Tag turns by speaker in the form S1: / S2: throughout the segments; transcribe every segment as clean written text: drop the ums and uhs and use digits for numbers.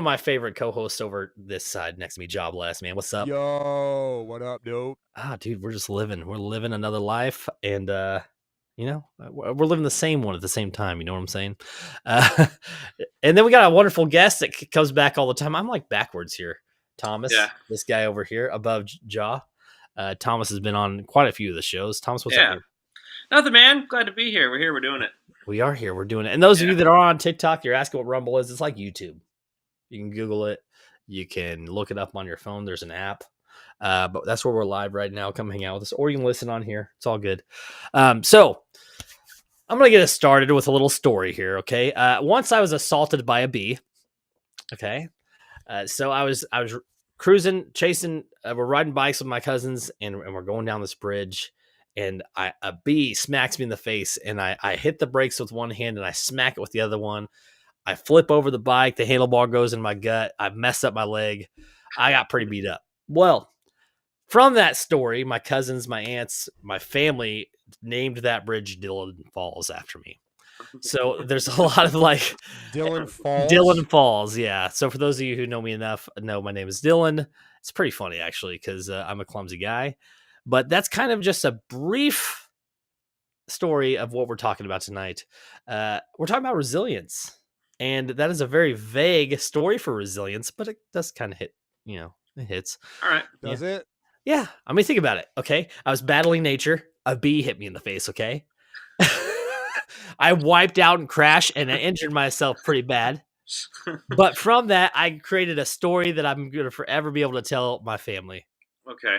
S1: my favorite co-hosts over this side next to me, Jobless, man. What's up?
S2: Yo, what up, dope?
S1: Dude, we're just living. We're living another life, and we're living the same one at the same time. You know what I'm saying? Uh, and then we got a wonderful guest that comes back all the time. I'm like backwards here,
S3: Yeah.
S1: Thomas. This guy over here above Jaw. Thomas has been on quite a few of the shows. Thomas, what's up,
S3: Yeah.
S1: dude?
S3: Nothing, man. Glad to be here. We're here. We're doing it.
S1: We are here. We're doing it. And those of
S3: Yeah.
S1: you that are on TikTok, you're asking what Rumble is. It's like YouTube. You can Google it. You can look it up on your phone. There's an app. But that's where we're live right now. Come hang out with us, or you can listen on here. It's all good. So I'm gonna get us started with a little story here. Okay. Once I was assaulted by a bee. Okay. So I was cruising, chasing. We're riding bikes with my cousins, and we're going down this bridge. And a bee smacks me in the face, and I hit the brakes with one hand, and I smack it with the other one. I flip over the bike. The handlebar goes in my gut. I mess up my leg. I got pretty beat up. Well, from that story, my cousins, my aunts, my family named that bridge Dillon Falls after me. So there's a lot of like
S2: Dillon Falls.
S1: Dillon Falls, yeah. So for those of you who know me enough, know my name is Dylan. It's pretty funny actually because I'm a clumsy guy. But that's kind of just a brief story of what we're talking about tonight. We're talking about resilience. And that is a very vague story for resilience, but it does kind of hit, it hits.
S3: All right.
S2: Does it?
S1: Yeah. I mean, think about it. Okay. I was battling nature. A bee hit me in the face. Okay. I wiped out and crashed and I injured myself pretty bad. But from that, I created a story that I'm going to forever be able to tell my family.
S3: Okay.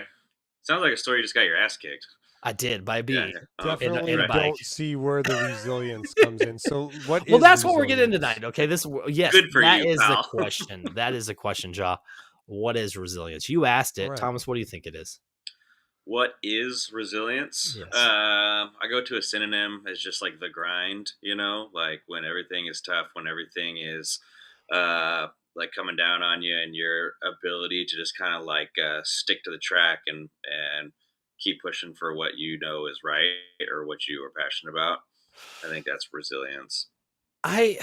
S3: Sounds like a story you just got your ass kicked.
S1: I did by a bee.
S3: Yeah.
S2: Definitely
S1: in a bike.
S2: don't see where the resilience comes in. So what?
S1: Well,
S2: is
S1: that's what we're getting
S2: resilience?
S1: tonight. Okay. Yes,
S3: Good for
S1: that
S3: you,
S1: is
S3: pal.
S1: the question. That is the question, Ja. What is resilience? You asked it.
S2: Right.
S1: Thomas, what do you think it is?
S3: What is resilience?
S1: Yes.
S3: I go to a synonym as just like the grind, like when everything is tough, when everything is like coming down on you, and your ability to just kind of like stick to the track and keep pushing for what you know is right or what you are passionate about. I think that's resilience.
S1: I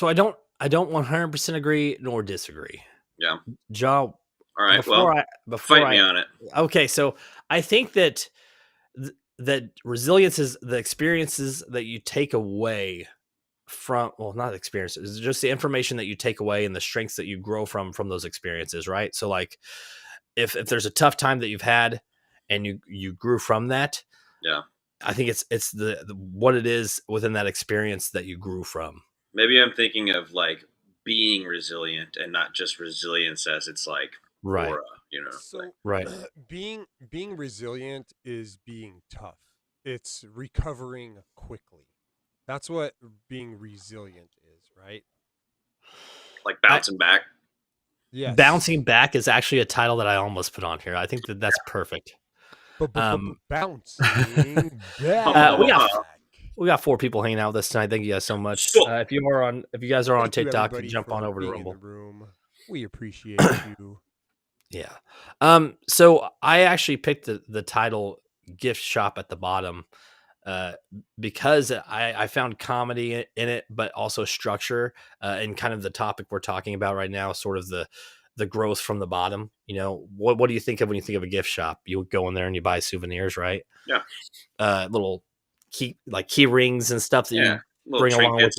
S1: don't 100% agree nor disagree.
S3: Yeah.
S1: Ja,
S3: All right. Fight me on it.
S1: Okay, so I think that that resilience is the experiences that you take away from, well, not experiences, it's just the information that you take away and the strengths that you grow from those experiences, right? So like if there's a tough time that you've had and you grew from that,
S3: Yeah.
S1: I think it's the what it is within that experience that you grew from.
S3: Maybe I'm thinking of like being resilient and not just resilience as it's like
S1: Right.
S3: aura,
S2: So
S1: Right.
S2: being resilient is being tough. It's recovering quickly. That's what being resilient is, right?
S3: like bouncing back.
S2: Yes.
S1: Bouncing back is actually a title that I almost put on here. I think that's perfect.
S2: Bouncing
S3: we
S2: back.
S1: We got 4 people hanging out with us tonight. Thank you guys so much. If you guys are on
S2: Thank you,
S1: TikTok,
S2: everybody,
S1: jump
S2: for
S1: on over to
S2: being in
S1: Rumble.
S2: the room. We appreciate you.
S1: Yeah. So I actually picked the title gift shop at the bottom because I found comedy in it, but also structure and kind of the topic we're talking about right now, sort of the growth from the bottom. What do you think of when you think of a gift shop? You go in there and you buy souvenirs, right?
S3: Yeah.
S1: Little key rings and stuff that you
S3: Little
S1: bring along with
S3: trinkets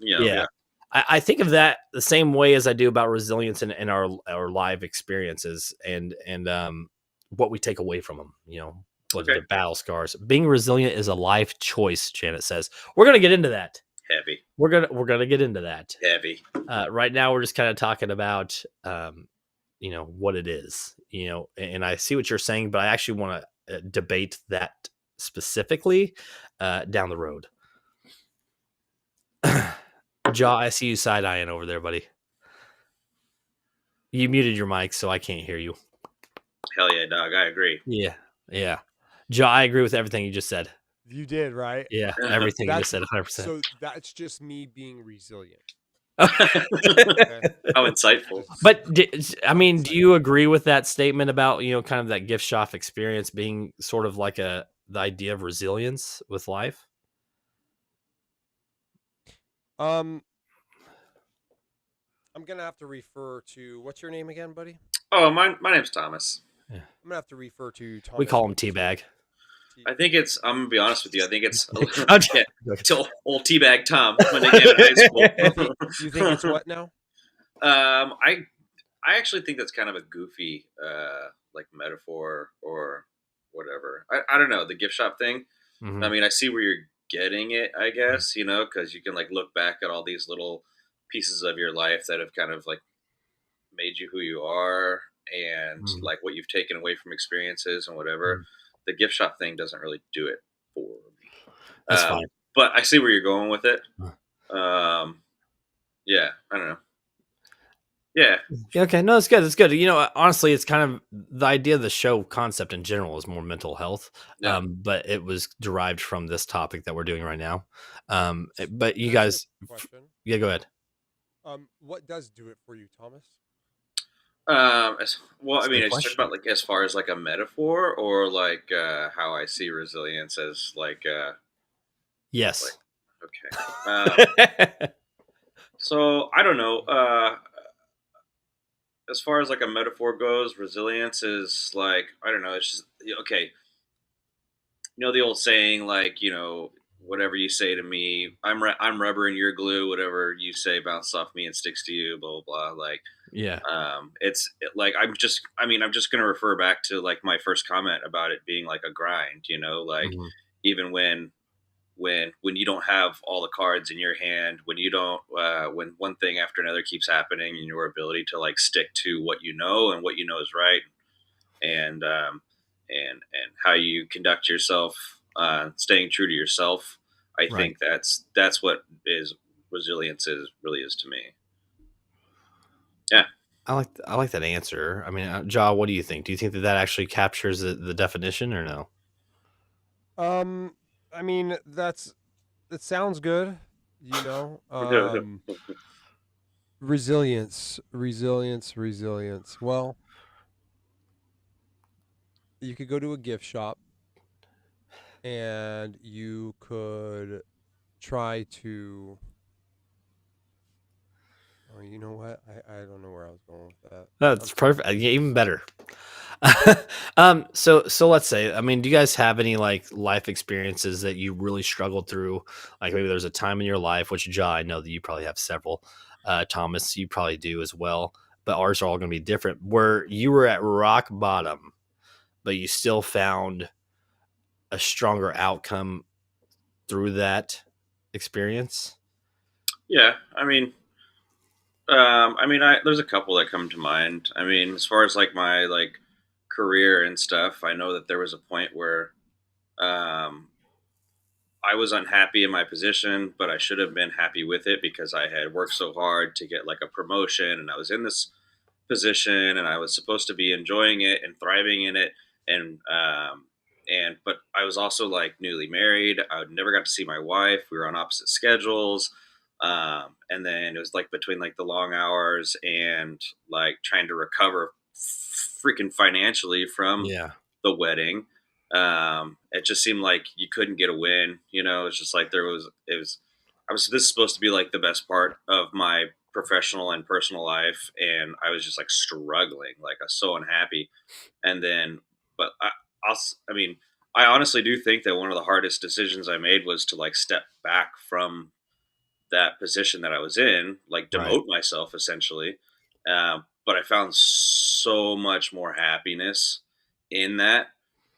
S1: you.
S3: and
S1: Yeah. I think of that the same way as I do about resilience in our live experiences and what we take away from them, whether they're battle scars. Being resilient is a life choice, Janet says. We're going to get into that.
S3: Heavy.
S1: We're going to get into that.
S3: Heavy.
S1: Right now we're just kind of talking about what it is, and I see what you're saying, but I actually want to debate that specifically down the road. Ja, I see you side-eyeing over there, buddy. You muted your mic, so I can't hear you.
S3: Hell yeah, dog. I agree.
S1: Yeah. Ja, I agree with everything you just said.
S2: You did, right?
S1: Yeah, everything you just said, 100%.
S2: So that's just me being resilient.
S3: How insightful.
S1: But, do you agree with that statement about, kind of that gift shop experience being sort of like the idea of resilience with life?
S2: I'm gonna have to refer to what's your name again, buddy?
S3: Oh, my name's Thomas.
S1: Yeah.
S2: I'm gonna have to refer to
S1: We
S2: Thomas
S1: call him
S2: Williamson.
S1: Teabag.
S3: I think it's. I'm gonna be honest with you. I think it's.
S1: I'm
S3: Yeah,
S1: joking.
S3: it's old teabag Tom, my nickname in high school.
S2: You think it's what now?
S3: I actually think that's kind of a goofy like metaphor or whatever. I don't know, the gift shop thing. I
S1: Mhm.
S3: mean, I see where you're getting it, I guess, because you can like look back at all these little pieces of your life that have kind of like made you who you are, and
S1: Mhm.
S3: like what you've taken away from experiences and whatever.
S1: Mhm.
S3: The gift shop thing doesn't really do it for me.
S1: That's fine.
S3: But I see where you're going with it.
S1: Uh.
S3: Um, yeah, I don't know. Yeah,
S1: Yeah, okay, no, it's good. It's good. Honestly, it's kind of the idea of the show concept in general is more mental health,
S3: yeah.
S1: but it was derived from this topic that we're doing right now. But you
S2: Can I ask you
S1: guys,
S2: a question?
S1: yeah, go ahead.
S2: What does do it for you, Thomas?
S3: Well, I mean,
S1: Same
S3: I just talk
S1: question.
S3: about like as far as like a metaphor or like how I see resilience as like
S1: Yes.
S3: okay. So I don't know. As far as like a metaphor goes, resilience is like I don't know. It's just okay. The old saying like whatever you say to me, I'm rubber and you're glue. Whatever you say bounces off me and sticks to you. Blah blah blah. Like
S1: Yeah.
S3: like I'm just gonna refer back to like my first comment about it being like a grind. Like
S1: Mhm.
S3: even when you don't have all the cards in your hand, when you don't when one thing after another keeps happening, and your ability to like stick to what you know and what you know is right, and and how you conduct yourself, staying true to yourself. I
S1: Right.
S3: think that's what is resilience is really is to me. Yeah.
S1: I like that answer. I mean, Ja, what do you think? Do you think that actually captures the definition or no?
S2: I mean that sounds good. You know, resilience. Well, you could go to a gift shop and you could try to. Oh, you know what? I don't know where I was going with that.
S1: That's perfect. Yeah, even better. So let's say, I mean, do you guys have any like life experiences that you really struggled through? Like maybe there's a time in your life, which Ja, I know that you probably have several. Thomas, you probably do as well. But ours are all going to be different. Where you were at rock bottom, but you still found a stronger outcome through that experience.
S3: Yeah. I there's a couple that come to mind. I mean, as far as like my like career and stuff, I know that there was a point where um, I was unhappy in my position, but I should have been happy with it because I had worked so hard to get like a promotion, and I was in this position, and I was supposed to be enjoying it and thriving in it, and but I was also like newly married. I never got to see my wife. We were on opposite schedules. And then it was like between like the long hours and like trying to recover freaking financially from
S1: Yeah.
S3: the wedding. It just seemed like you couldn't get a win. It's just like this is supposed to be like the best part of my professional and personal life, and I was just like struggling, like I was so unhappy. And then, but I mean, I honestly do think that one of the hardest decisions I made was to like step back from that position that I was in, like
S1: Right.
S3: demote myself essentially. But I found so much more happiness in that.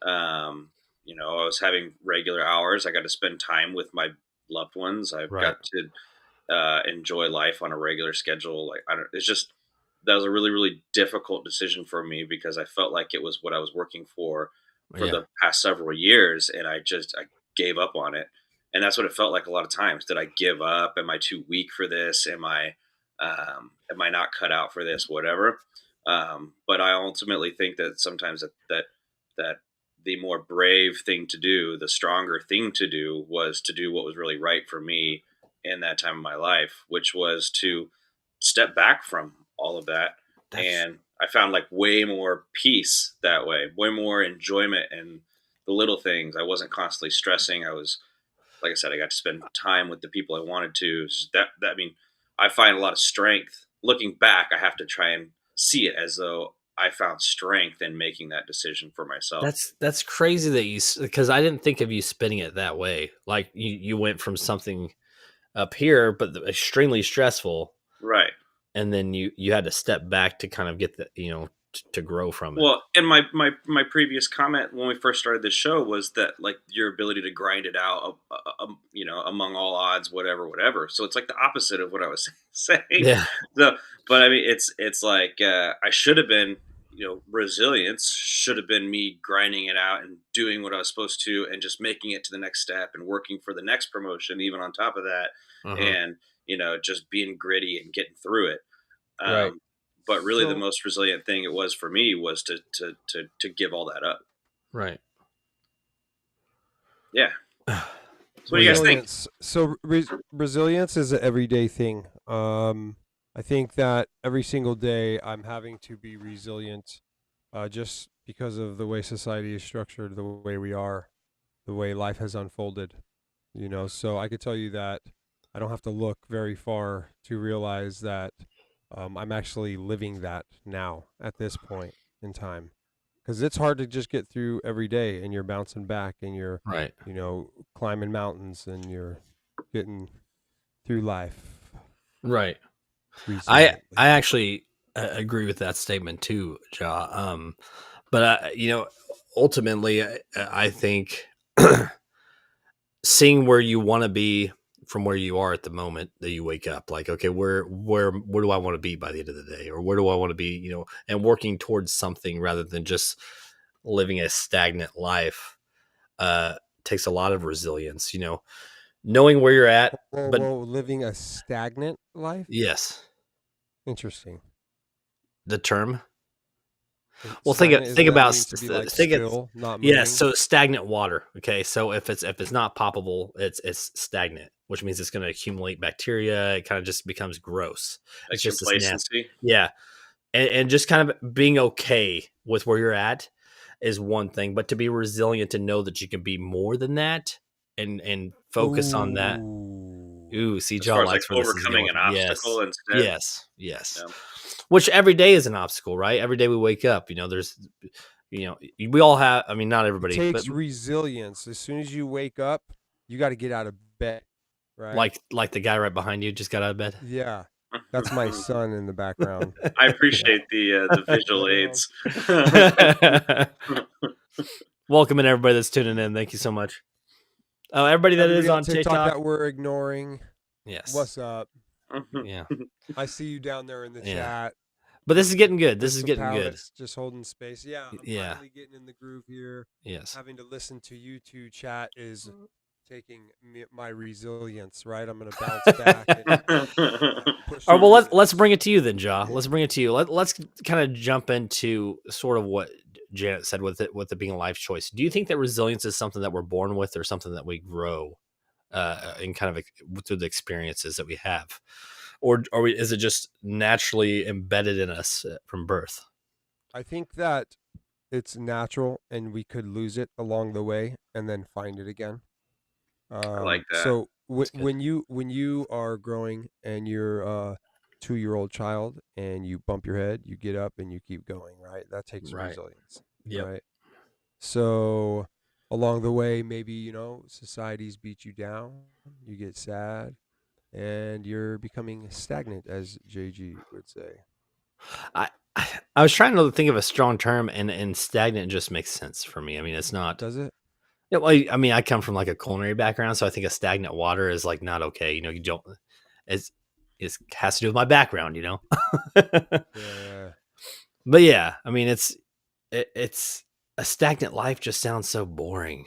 S3: I was having regular hours. I got to spend time with my loved ones. I've
S1: Right.
S3: got to enjoy life on a regular schedule. Like I don't. It's just that was a really really difficult decision for me because I felt like it was what I was working for
S1: Yeah.
S3: the past several years, and I gave up on it. And that's what it felt like a lot of times. Did I give up? Am I too weak for this? Am I not cut out for this? Whatever. But I ultimately think that sometimes that the more brave thing to do, the stronger thing to do, was to do what was really right for me in that time of my life, which was to step back from all of that.
S1: That's
S3: And I found like way more peace that way, way more enjoyment in the little things. I wasn't constantly stressing. I was, like I said, I got to spend time with the people I wanted to. That I mean, I find a lot of strength looking back, I have to try and see it as though I found strength in making that decision for myself.
S1: That's crazy that because I didn't think of you spinning it that way. Like you went from something up here, but extremely stressful,
S3: Right.
S1: and then you had to step back to kind of get the to grow from it.
S3: Well, and my previous comment when we first started this show was that like your ability to grind it out, among all odds, whatever. So it's like the opposite of what I was saying.
S1: Yeah,
S3: So, but I mean, it's like I should have been, resilience should have been me grinding it out and doing what I was supposed to, and just making it to the next step and working for the next promotion, even on top of that,
S1: uh-huh.
S3: and just being gritty and getting through it.
S1: Right,
S3: Um, but really, the
S2: So
S3: most resilient thing it was for me was to give all that up.
S1: right.
S3: Yeah. So what
S1: Well,
S3: do you
S1: yeah,
S3: guys think?
S2: resilience. So resilience is an everyday thing. I think that every single day I'm having to be resilient, just because of the way society is structured, the way we are, the way life has unfolded. So I could tell you that I don't have to look very far to realize that I'm actually living that now at this point in time. Because it's hard to just get through every day, and you're bouncing back, and you're,
S1: right,
S2: climbing mountains, and you're getting through life
S1: right. I
S2: resiliently.
S1: actually agree with that statement too, Ja. But ultimately, I think seeing where you want to be from where you are at the moment that you wake up, like, okay, where do I want to be by the end of the day, or where do I want to be, and working towards something rather than just living a stagnant life, uh, takes a lot of resilience. Knowing where you're at,
S2: Whoa,
S1: but
S2: whoa, living a stagnant life?
S1: yes,
S2: Interesting.
S1: the term. Well,
S2: Stagnant, is
S1: think
S2: that
S1: about
S2: mean to be like
S1: think it.
S2: still, not
S1: Yes,
S2: moving?
S1: so stagnant water. Okay, so if it's not poppable, it's stagnant, which means it's going to accumulate bacteria. It kind of just becomes gross.
S3: Like
S1: It's just this nasty.
S3: complacency.
S1: Yeah, and just kind of being okay with where you're at is one thing, but to be resilient to know that you can be more than that and focus on that.
S2: Ooh.
S1: Ooh, see,
S3: As far
S1: John
S3: as like
S1: likes where this is
S3: overcoming
S1: going.
S3: an
S1: Yes,
S3: obstacle instead.
S1: yes, yes.
S3: Yeah.
S1: Which every day is an obstacle, right? Every day we wake up, there's, we all have. I mean, not
S2: It
S1: everybody, but
S2: takes resilience. As soon as you wake up, you got to get out of bed, right?
S1: like the guy right behind you just got out of bed.
S2: Yeah. That's my son in the background.
S3: I
S2: Yeah.
S3: appreciate the visual aids.
S1: Welcome in everybody that's tuning in. Thank you so much. Everybody that
S2: Everybody
S1: is
S2: on
S1: on
S2: TikTok
S1: TikTok.
S2: that we're ignoring,
S1: Yes.
S2: what's up?
S1: Yeah.
S2: I see you down there in the
S1: Yeah.
S2: chat.
S1: But this is getting good. This is
S2: Crystal
S1: getting good.
S2: Palace, just holding space. Yeah, I'm
S1: Yeah.
S2: finally getting in the groove here.
S1: Yes.
S2: Having to listen to you two chat is taking my resilience, right? I'm going to bounce back and push
S1: All right, well,
S2: through
S1: let's
S2: this.
S1: bring it to you then, Ja. Let's bring it to you. Let's kind of jump into sort of what Janet said with it being a life choice. Do you think that resilience is something that we're born with, or something that we grow in kind of through the experiences that we have, or is it just naturally embedded in us from birth?
S2: I think that it's natural, and we could lose it along the way and then find it again.
S3: I like that.
S2: So
S1: That's good.
S2: when you are growing and you're a 2-year-old child and you bump your head, you get up and you keep going, right? That takes
S1: Right.
S2: resilience,
S1: Yep.
S2: right? So along the way, maybe, societies beat you down, you get sad, and you're becoming stagnant, as JG would say.
S1: I was trying to think of a strong term, and stagnant just makes sense for me. I mean, it's not.
S2: Does it?
S1: Yeah, well, I mean, I come from like a culinary background, so I think a stagnant water is like not okay. You don't. It has to do with my background,
S2: Yeah.
S1: But yeah, I mean, it's a stagnant life just sounds so boring.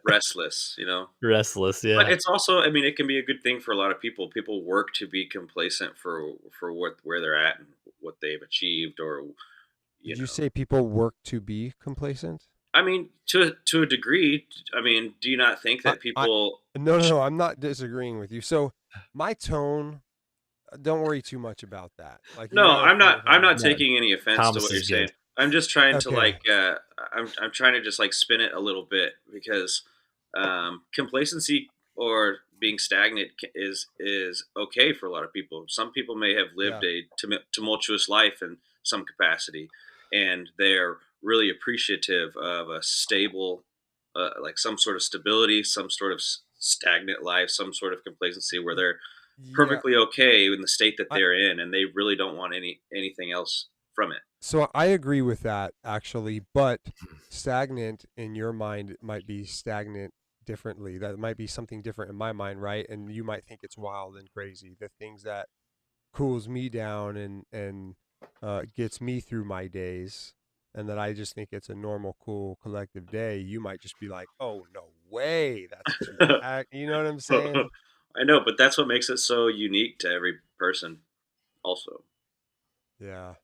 S3: Restless,
S1: Restless,
S3: But
S1: yeah.
S3: it's also, I mean, it can be a good thing for a lot of people. People work to be complacent for where they're at and what they've achieved, or
S2: Did you say people work to be complacent?
S3: I mean, to a degree. I mean, do you not think that
S2: I
S3: people?
S2: No, I'm not disagreeing with you. So my tone, don't worry too much about that. Like, you
S3: No,
S2: gotta
S3: I'm not.
S2: feel
S3: I'm
S2: how
S3: not
S2: I
S1: No,
S3: taking any offense to
S1: Thomas
S3: what you're
S1: is
S3: saying.
S1: good.
S3: I'm just trying to
S2: Okay.
S3: I'm trying to just like spin it a little bit, because complacency or being stagnant is okay for a lot of people. Some people may have lived
S2: Yeah.
S3: a tumultuous life in some capacity, and they're really appreciative of a stable, like some sort of stability, some sort of stagnant life, some sort of complacency where they're
S2: Yeah.
S3: perfectly okay in the state that
S2: I,
S3: they're in, and they really don't want anything else from it.
S2: so I agree with that actually, but stagnant in your mind might be stagnant differently. That might be something different in my mind, right? And you might think it's wild and crazy. The things that cools me down and gets me through my days, and that I just think it's a normal, cool, collective day. You might just be like, "Oh no way, that's too." You know what I'm saying?
S3: I know, but that's what makes it so unique to every person. Also,
S2: Yeah,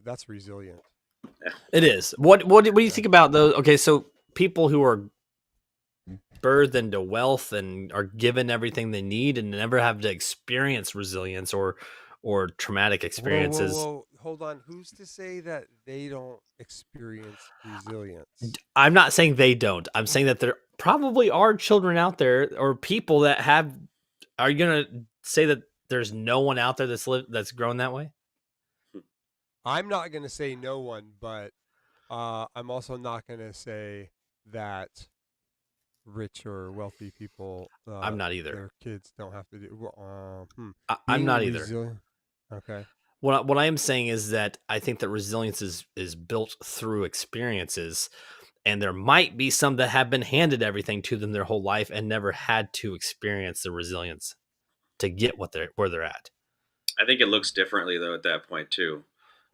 S2: that's resilient.
S1: It is. What do you
S2: Yeah.
S1: think about those? Okay, so people who are birthed into wealth and are given everything they need and never have to experience resilience or traumatic
S2: Whoa, whoa,
S1: experiences.
S2: whoa! Hold on. Who's to say that they don't experience resilience?
S1: I'm not saying they don't. I'm saying that there probably are children out there or people that have. Are you gonna say that there's no one out there that's grown that way?
S2: I'm not gonna say no one, but I'm also not gonna say that rich or wealthy people,
S1: I'm not either.
S2: their kids don't have to do.
S1: I'm not
S2: Being
S1: either.
S2: resilient. Okay.
S1: What I am saying is that I think that resilience is built through experiences, and there might be some that have been handed everything to them their whole life and never had to experience the resilience to get where they're at.
S3: I think it looks differently though at that point too.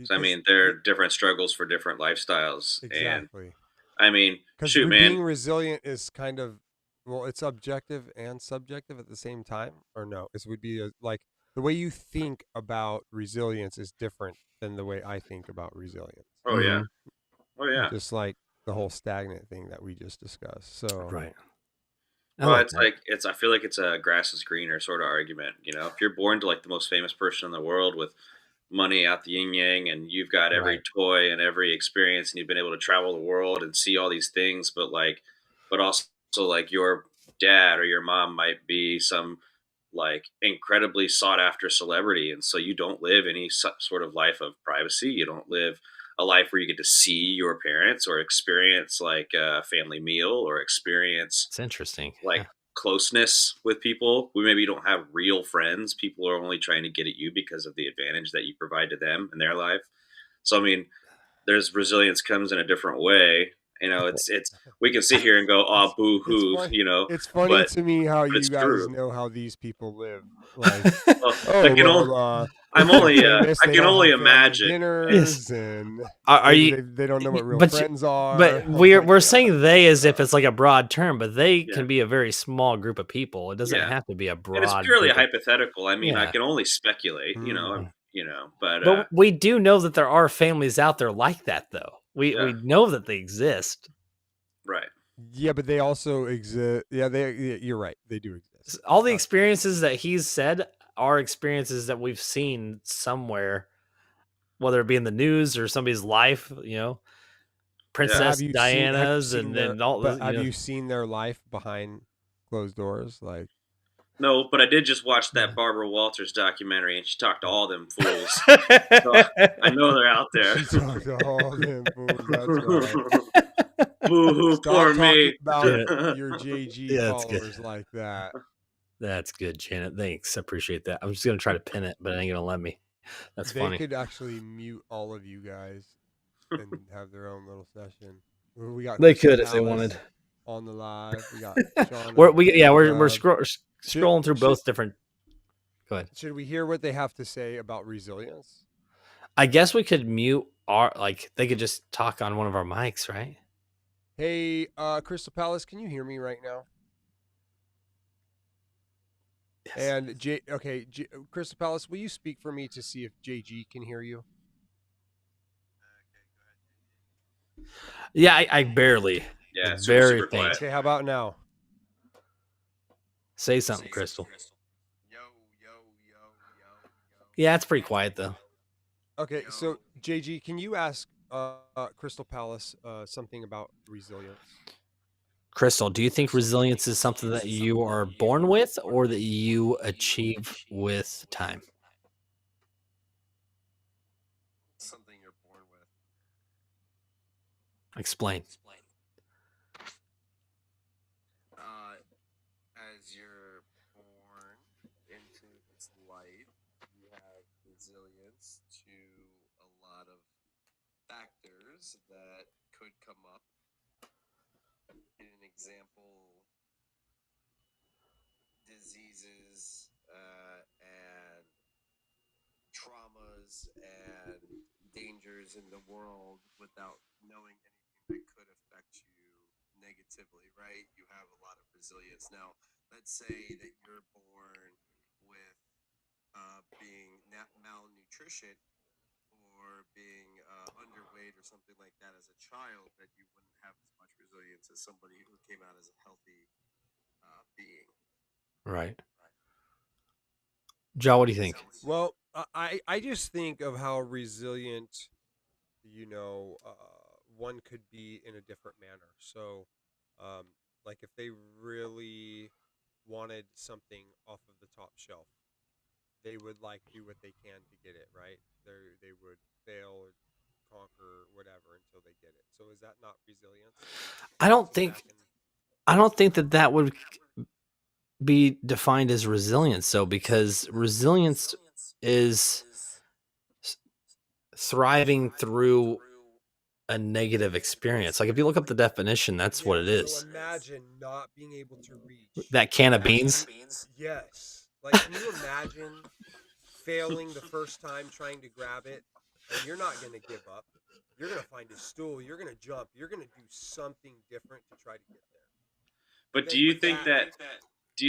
S3: So I
S2: Because
S3: mean, there are different struggles for different lifestyles, and
S2: exactly.
S3: I mean,
S2: Because
S3: shoot, man,
S2: being resilient is kind of, well, it's objective and subjective at the same time, or no? It would be like the way you think about resilience is different than the way I think about resilience.
S3: oh yeah,
S1: Hmm.
S3: oh yeah.
S2: Just like the whole stagnant thing that we just discussed. So
S1: Right. I
S3: Well,
S1: like
S3: it's
S1: that.
S3: like I feel like it's a grass is greener sort of argument. You know, if you're born to like the most famous person in the world with money out the yin yang, and you've got every
S1: Right.
S3: toy and every experience, and you've been able to travel the world and see all these things, but also like your dad or your mom might be some like incredibly sought after celebrity, and so you don't live any sort of life of privacy. You don't live a life where you get to see your parents or experience like a family meal or experience
S1: It's interesting.
S3: like
S1: Yeah.
S3: closeness with people. We maybe don't have real friends. People are only trying to get at you because of the advantage that you provide to them in their life. So I mean, there's resilience comes in a different way. You know, it's we can sit here and go, oh,
S2: it's
S3: boo
S2: it's
S3: hoo,
S2: fun.
S3: you know,
S2: It's funny
S3: but
S2: to me how you
S3: it's
S2: guys
S3: true.
S2: know how these people live. Like,
S3: Well, I
S2: oh
S3: can only,
S2: well,
S3: I'm
S2: they're
S3: only,
S2: famous.
S3: I
S2: They
S3: can
S2: don't
S3: only
S2: have family
S3: imagine.
S1: Yes.
S2: dinners, and
S1: Are
S2: maybe
S1: you?
S2: they don't know what real
S1: But
S2: friends are.
S1: but
S2: I'm like,
S1: we're
S2: yeah,
S1: saying they as if it's like a broad term, but they
S3: Yeah,
S1: can be a very small group of people. It doesn't
S3: yeah,
S1: have to be a
S3: and it's
S1: broad
S3: purely
S1: group of.
S3: hypothetical. I mean, I
S1: Yeah.
S3: can only speculate.
S2: mm.
S3: But
S1: But we do know that there are families out there like that, though.
S3: yeah,
S1: We know that they exist.
S3: right.
S2: Yeah, but they also exist. Yeah, you're right. They do exist.
S1: All the
S2: Uh,
S1: experiences that he's said are experiences that we've seen somewhere, whether it be in the news or somebody's life.
S3: Yeah.
S2: but
S1: Princess Diana's, and then all
S2: But
S1: the
S2: have you seen their life behind closed doors? Like,
S3: No, but I did just watch that
S1: Yeah.
S3: Barbara Walters documentary, and she talked to all them fools. So
S1: yeah.
S3: I know they're out there.
S2: she talked to all them fools. That's right.
S3: Boo hoo, poor
S2: Stop talking
S3: me.
S2: about
S1: Yeah.
S2: your JG
S1: Yeah, that's good.
S2: followers like that.
S1: That's good, Janet. Thanks. I appreciate that. I'm just gonna try to pin it, but it ain't gonna let me. That's
S2: They
S1: funny.
S2: could actually mute all of you guys and have their own little session. We got
S1: They
S2: Crystal
S1: could if they
S2: Palace
S1: wanted.
S2: on the live. We got Sean.
S1: We're
S2: and
S1: we're
S2: Dub.
S1: scrolling through both different. Go ahead.
S2: Should we hear what they have to say about resilience?
S1: I guess we could mute they could just talk on one of our mics, right?
S2: Hey, Crystal Palace, can you hear me right now?
S1: Yes.
S2: And Crystal Palace, will you speak for me to see if JG can hear you?
S1: Yeah, I barely.
S3: Yeah,
S1: It's
S3: super,
S1: very
S3: super
S1: faint.
S3: quiet.
S2: Okay, how about now?
S1: Say something, Crystal.
S4: Yo, yo, yo, yo, yo.
S1: Yeah, it's pretty quiet though.
S2: Okay, so JG, can you ask Crystal Palace something about resilience?
S1: Crystal, do you think resilience is something that you are born with or that you achieve with time?
S4: Something you're born with.
S1: Explain.
S4: As you're born into this life, you have resilience to a lot of factors that could come up. In an example, diseases and traumas and dangers in the world without knowing anything that could affect you negatively, right? You have a lot of resilience. Now, let's say that you're born with being malnutrition or being underweight or something like that as a child, that you wouldn't have as much resilience as somebody who came out as a healthy being.
S1: Right. Joe, what do you think?
S2: Well, I just think of how resilient, one could be in a different manner. So, like if they really wanted something off of the top shelf, they would like do what they can to get it, right? They would fail or conquer whatever until they get it. So is that not resilience?
S1: I don't
S2: Bouncing
S1: think
S2: back and-
S1: I don't think that would be defined as resilience though, because resilience is thriving through a negative experience. Like if you look up the definition, that's what it
S2: Yeah,
S1: is.
S2: So imagine not being able to reach
S1: That can of beans.
S2: Yes. Like, can you imagine failing the first time trying to grab it? And you're not going to give up. You're going to find a stool. You're going to jump. You're going to do something different to try to get there.
S3: But do you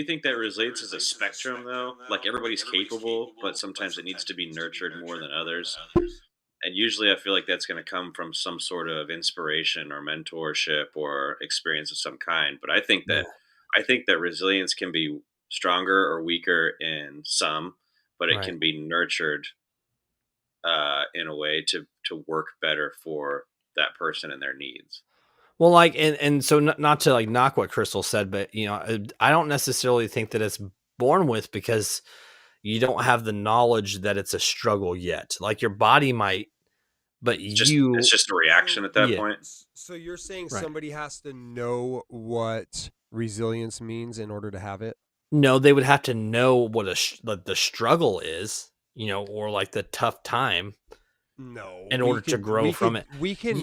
S3: think that resilience is a spectrum though? Like everybody's capable, but sometimes it needs to be nurtured more than others. And usually I feel like that's going to come from some sort of inspiration or mentorship or experience of some kind. But I think that resilience can be stronger or weaker in some, but it
S1: Right.
S3: can be nurtured in a way to work better for that person and their needs.
S1: Well, like, and so not to like knock what Crystal said, but I don't necessarily think that it's born with, because you don't have the knowledge that it's a struggle yet. Like your body might, but
S3: It's just a reaction at that
S1: Yeah.
S3: point.
S2: So you're saying
S1: Right.
S2: somebody has to know what resilience means in order to have it?
S1: No, they would have to know what the struggle is, or like the tough time.
S2: No.
S1: In order to grow from it.
S2: We can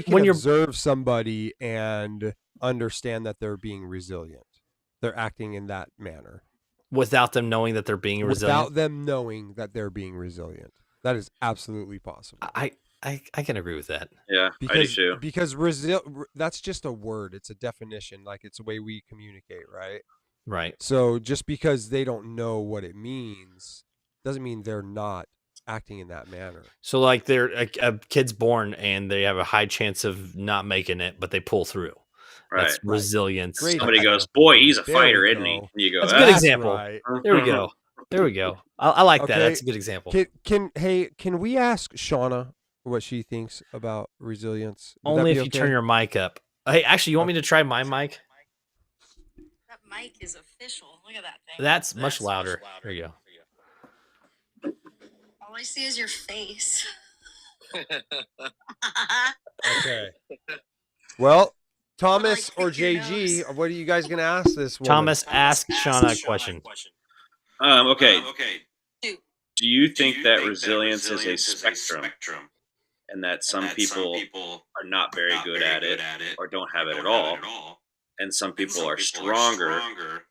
S1: when you're
S2: observe somebody and understand that they're being resilient. They're acting in that manner.
S1: Without them knowing that they're being resilient.
S2: Without them knowing that they're being resilient. That is absolutely possible.
S1: I can agree with that.
S3: Yeah, I do too.
S2: Because that's just a word. It's a definition. Like it's a way we communicate, right?
S1: Right.
S2: So just because they don't know what it means doesn't mean they're not acting in that manner.
S1: So like they're a kid's born and they have a high chance of not making it, but they pull through.
S3: Right.
S1: That's resilience.
S2: Great.
S3: Somebody goes, "Boy, he's a
S2: There we
S3: fighter, isn't he?"
S2: go.
S3: And you go,
S1: That's a good
S3: "That's
S1: example.
S2: Right.
S1: There we go. There we go. I like that.
S2: Okay.
S1: That's a good example.
S2: Can we ask Shauna what she thinks about resilience? Would that
S1: Only
S2: be
S1: if you
S2: okay?
S1: turn your mic up. Hey, actually, you want me to try my mic?
S5: That mic is official. Look at that thing.
S1: That's much louder. There you go.
S5: All I see is your face.
S2: Okay. Well, Thomas
S5: Well,
S2: or
S5: like, your
S2: JG,
S5: nose.
S2: what are you guys gonna ask this woman?
S1: Thomas, ask Shauna a question.
S3: Okay.
S5: Shoot.
S3: Do you think that resilience is a spectrum, and that some people are not very good at it or don't have it at all, and some people are stronger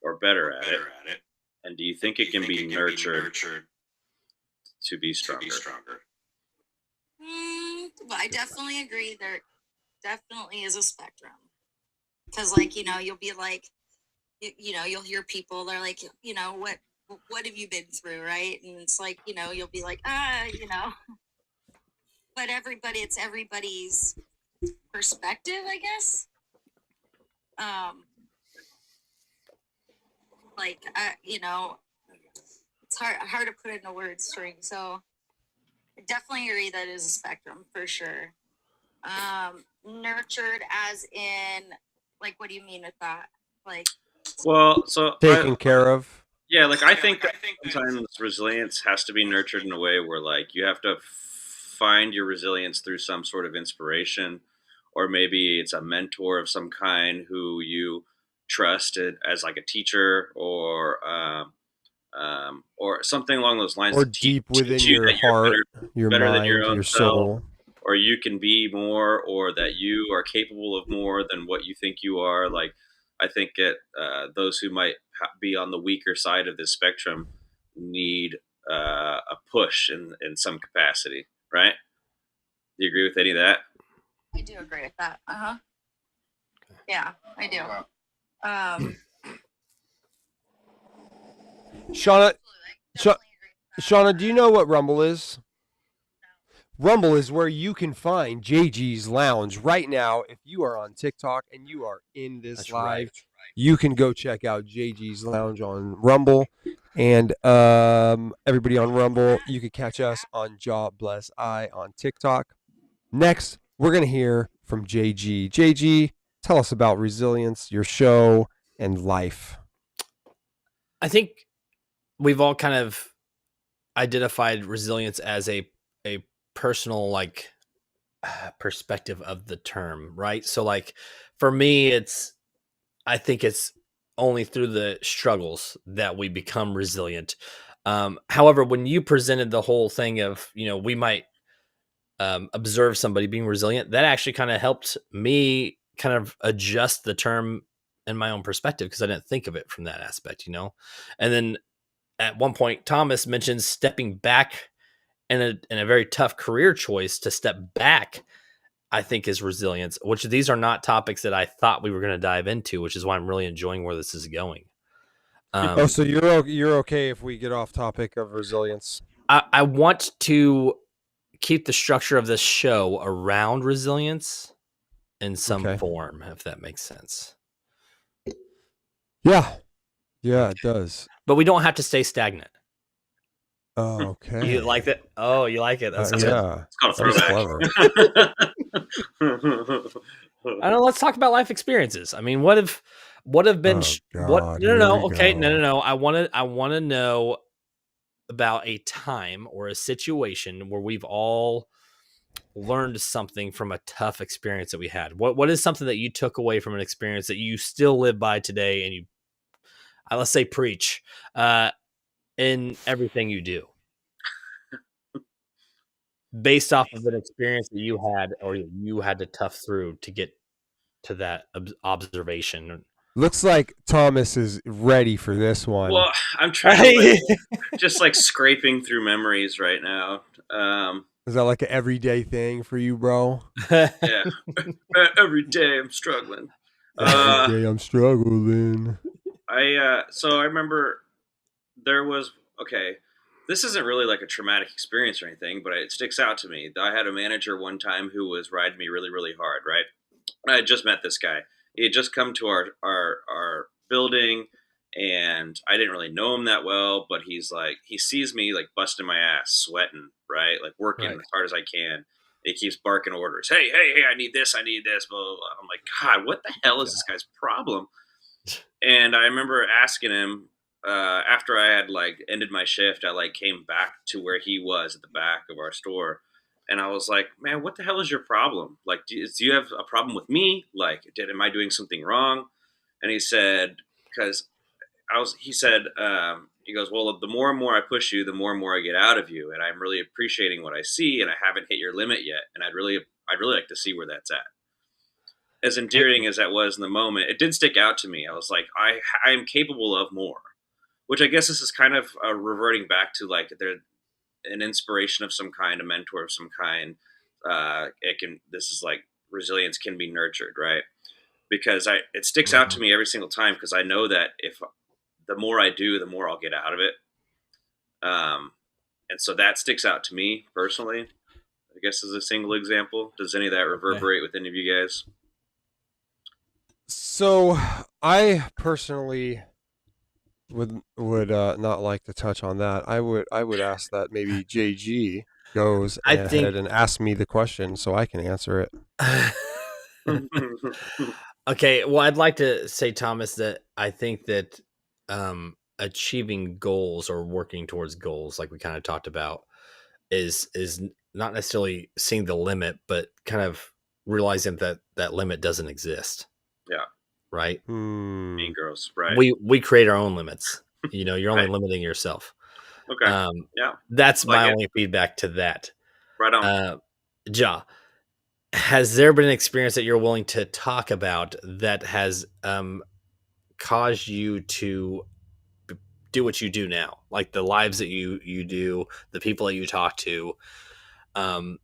S3: or better at it? And do you think it can be nurtured to be stronger?
S5: But I definitely agree there definitely is a spectrum. Because, like, you'll be like, you'll hear people, they're like, what have you been through, right? And it's like, you'll be like, but it's everybody's perspective, I guess. It's hard to put into words, string. So I definitely agree that it is a spectrum for sure. Nurtured as in Like, what do you mean with that? Like,
S3: Well, so
S2: Taken care of.
S3: yeah, like I think that sometimes resilience has to be nurtured in a way where like you have to find your resilience through some sort of inspiration, or maybe it's a mentor of some kind who you trust as like a teacher or something along those lines.
S2: Or
S3: to
S2: deep within
S3: teach you
S2: your
S3: that you're
S2: heart, your
S3: better than
S2: mind,
S3: your own
S2: your
S3: self,
S2: soul.
S3: or you can be more, or that you are capable of more than what you think you are. Like, I think that those who might be on the weaker side of this spectrum need a push in some capacity, right? Do you agree with any of that?
S5: I do agree with that. Yeah, I do.
S2: Shauna,
S5: Definitely agree with that.
S2: Shauna, do you know what Rumble is? Rumble is where you can find JG's Lounge right now. If you are on TikTok and you are in this
S1: That's
S2: live,
S1: right.
S2: you can go check out JG's Lounge on Rumble. And everybody on Rumble, you can catch us on Job Bless I on TikTok. Next, we're going to hear from JG. JG, tell us about resilience, your show, and life.
S1: I think we've all kind of identified resilience as a personal like perspective of the term, right? So like for me, I think it's only through the struggles that we become resilient. However, when you presented the whole thing of, we might observe somebody being resilient, that actually kind of helped me kind of adjust the term in my own perspective, because I didn't think of it from that aspect, And then at one point, Thomas mentions stepping back in a very tough career choice. To step back, I think, is resilience, which these are not topics that I thought we were going to dive into, which is why I'm really enjoying where this is going.
S2: So you're okay if we get off topic of resilience?
S1: I want to keep the structure of this show around resilience in some form, if that makes sense.
S2: Yeah, it does.
S1: But we don't have to stay stagnant.
S2: Oh, okay.
S1: You like that? Oh, you like it? That's good.
S2: Yeah.
S3: It's called a
S2: That
S3: throwback.
S1: I know. Let's talk about life experiences. I mean, what have been? No. Okay, no. I want to know about a time or a situation where we've all learned something from a tough experience that we had. What is something that you took away from an experience that you still live by today, and you, let's say, preach in everything you do, based off of an experience that you had or you had to tough through to get to that observation?
S2: Looks like Thomas is ready for this one.
S3: Well, I'm trying to just like scraping through memories right now.
S2: Is that like an everyday thing for you, bro?
S3: Yeah. Every day I'm struggling.
S2: Every day I'm struggling.
S3: So I remember there was, this isn't really like a traumatic experience or anything, but it sticks out to me. I had a manager one time who was riding me really, really hard, right? I had just met this guy. He had just come to our building, and I didn't really know him that well, but he sees me like busting my ass, sweating, right? Like working as hard as I can. He keeps barking orders. Hey, I need this, blah, blah, blah. I'm like, God, what the hell is this guy's problem? And I remember asking him, after I had like ended my shift, I like came back to where he was at the back of our store. And I was like, man, what the hell is your problem? Like, do you have a problem with me? Like, am I doing something wrong? And he said, he goes, well, the more and more I push you, the more and more I get out of you. And I'm really appreciating what I see, and I haven't hit your limit yet. And I'd really like to see where that's at. As endearing as that was in the moment, it did stick out to me. I was like, I am capable of more, which I guess this is kind of reverting back to like an inspiration of some kind, a mentor of some kind. This is like resilience can be nurtured, right? Because it sticks out to me every single time, because I know that if the more I do, the more I'll get out of it. And so that sticks out to me personally, I guess, as a single example. Does any of that reverberate with any of you guys?
S2: So I personally would not like to touch on that. I would ask that maybe JG goes ahead and asks me the question so I can answer it.
S1: Okay, well, I'd like to say, Thomas, that I think that achieving goals or working towards goals, like we kind of talked about, is not necessarily seeing the limit, but kind of realizing that that limit doesn't exist.
S3: Yeah.
S1: Right.
S3: Mean Girls. Right.
S1: We create our own limits. You're only
S3: Right.
S1: limiting yourself.
S3: Okay. Yeah.
S1: That's
S3: Like
S1: my
S3: it.
S1: only feedback to that.
S3: Right on.
S1: Ja, has there been an experience that you're willing to talk about that has caused you to do what you do now, like the lives that you do, the people that you talk to?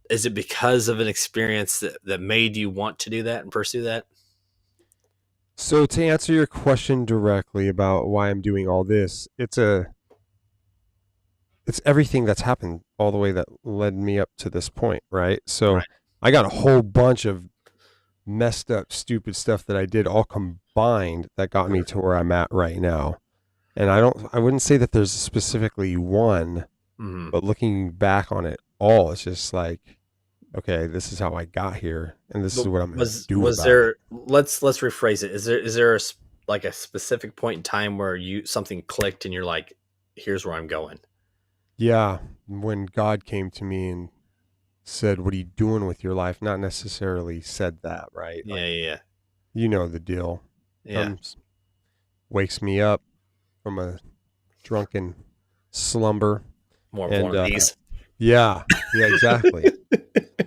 S1: Is it because of an experience that made you want to do that and pursue that?
S2: So to answer your question directly about why I'm doing all this, it's everything that's happened all the way that led me up to this point, right? So
S1: Right.
S2: I got a whole bunch of messed up, stupid stuff that I did all combined that got me to where I'm at right now. And I wouldn't say that there's specifically one,
S1: Mhm.
S2: but looking back on it all, it's just like, okay, this is how I got here, and this is what I'm going to do
S1: Was
S2: about
S1: there?
S2: it.
S1: Let's rephrase it. Is there like a specific point in time where something clicked and you're like, here's where I'm going?
S2: Yeah, when God came to me and said, "What are you doing with your life?" Not necessarily said that, right?
S1: Yeah,
S2: Like,
S1: yeah,
S2: you know the deal.
S1: yeah.
S2: Comes, wakes me up from a drunken slumber.
S1: More of
S2: and,
S1: one of these.
S2: Yeah, exactly.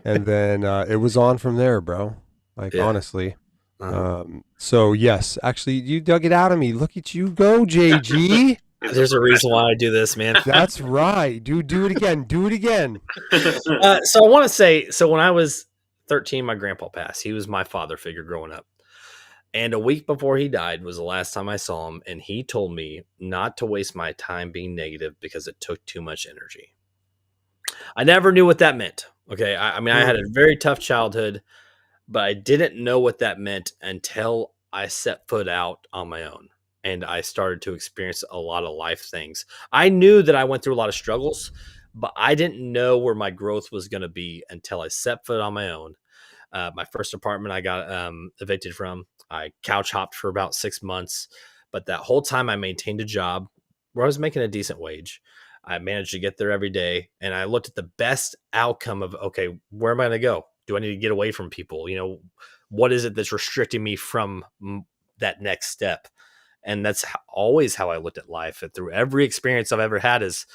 S2: And then it was on from there, bro. Like,
S1: Yeah.
S2: honestly.
S1: Uh-huh.
S2: So yes, actually, you dug it out of me. Look at you go, JG.
S1: There's a reason why I do this, man.
S2: That's right, dude. Do it again. Do it again.
S1: So I want to say, so when I was 13, my grandpa passed. He was my father figure growing up. And a week before he died was the last time I saw him. And he told me not to waste my time being negative because it took too much energy. I never knew what that meant. Okay. I mean, I had a very tough childhood, but I didn't know what that meant until I set foot out on my own and I started to experience a lot of life things. I knew that I went through a lot of struggles, but I didn't know where my growth was going to be until I set foot on my own. My first apartment I got evicted from. I couch hopped for about 6 months, but that whole time I maintained a job where I was making a decent wage. I managed to get there every day, and I looked at the best outcome of, okay, where am I going to go? Do I need to get away from people? What is it that's restricting me from that next step? And that's always how I looked at life. And through every experience I've ever had is,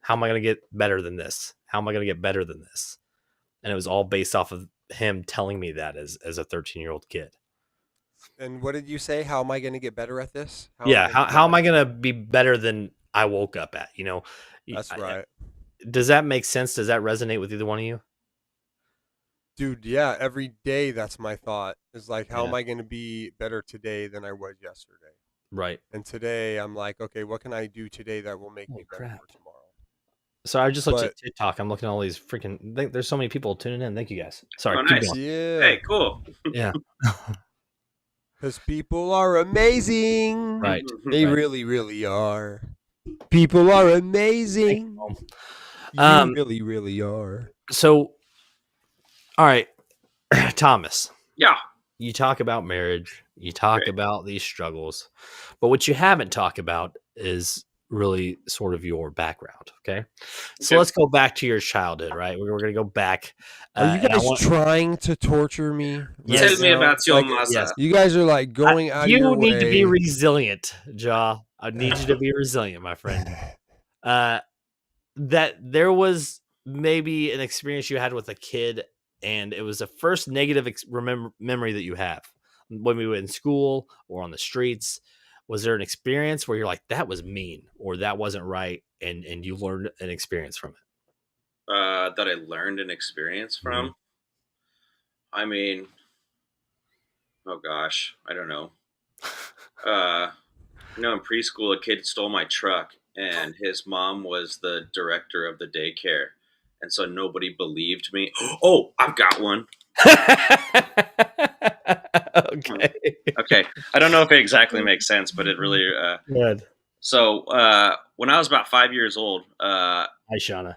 S1: how am I going to get better than this? How am I going to get better than this? And it was all based off of him telling me that as a 13-year-old kid.
S2: And what did you say? How am I going to get better at this?
S1: How am I going to be better than I woke up at?
S2: That's right.
S1: Does that make sense? Does that resonate with either one of you?
S2: Dude, yeah, every day that's my thought. Is like, how
S1: Yeah.
S2: am I going to be better today than I was yesterday?
S1: Right.
S2: And today I'm like, okay, what can I do today that will make
S1: Oh,
S2: me better
S1: crap.
S2: for tomorrow?
S1: So I just looked
S2: But-
S1: at TikTok. I'm looking at all these freaking. There's so many people tuning in. Thank you guys. Sorry.
S3: Oh,
S1: keep
S3: nice.
S1: going.
S2: Yeah.
S3: Hey, cool.
S1: Yeah.
S2: Because people are amazing.
S1: Right.
S2: They
S1: Right.
S2: really, really are. People are amazing.
S1: Um,
S2: You really, really are.
S1: So, all right, Thomas.
S3: Yeah.
S1: You talk about marriage. You talk
S3: Right.
S1: about these struggles, but what you haven't talked about is really sort of your background. Okay. So
S3: Okay.
S1: let's go back to your childhood, right? We're going to go back.
S2: Are you
S1: and I
S2: guys
S1: want-
S2: trying to torture me?
S1: Yes.
S3: Tell me about your
S2: Like,
S3: mother.
S1: yes.
S2: You guys are like going out of
S1: you
S2: your
S1: need to be
S2: way.
S1: resilient, Ja. I need you to be resilient, my friend. That there was maybe an experience you had with a kid, and it was the first negative memory that you have when we were in school or on the streets. Was there an experience where you're like, that was mean or that wasn't right, and you learned an experience from it?
S3: That I learned an experience from.
S1: Mm-hmm.
S3: I mean, oh gosh, I don't know. In preschool, a kid stole my truck, and his mom was the director of the daycare, and so nobody believed me. Oh, I've got one.
S1: Okay.
S3: Okay, I don't know if it exactly makes sense, but it really.
S1: Good.
S3: So when I was about 5 years old,
S1: Hi, Shauna.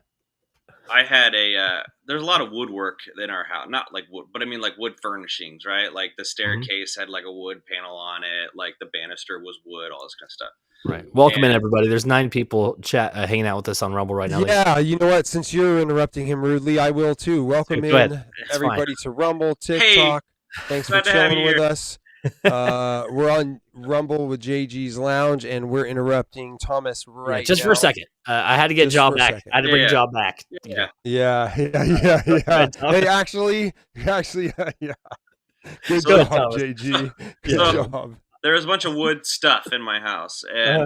S3: I had a there's a lot of woodwork in our house, not like wood, but I mean like wood furnishings, right? Like the staircase had like a wood panel on it, like the banister was wood, all this kind of stuff.
S1: Right. Welcome in,
S3: And-
S1: everybody. There's 9 people hanging out with us on Rumble right now.
S2: Yeah, you know what? Since you're interrupting him rudely, I will too. Welcome
S1: Go ahead.
S2: in,
S1: It's
S2: everybody, to Rumble,
S3: Hey,
S2: TikTok. Thanks for
S3: glad to have
S2: chilling
S3: you
S2: with
S3: here.
S2: us. We're on Rumble with JG's Lounge, and we're interrupting Thomas
S1: Yeah,
S2: right
S1: just
S2: now.
S1: for a second. I had to get
S2: Just
S1: Job
S2: for a
S1: back.
S2: second.
S1: I had to bring
S3: Yeah.
S1: Job back.
S3: Yeah.
S2: Yeah.
S1: Go ahead, Tom.
S2: Hey, actually, yeah. Good
S3: So-
S2: job,
S1: Thomas.
S2: JG. Good
S3: So-
S2: job.
S3: There was a bunch of wood stuff in my house, and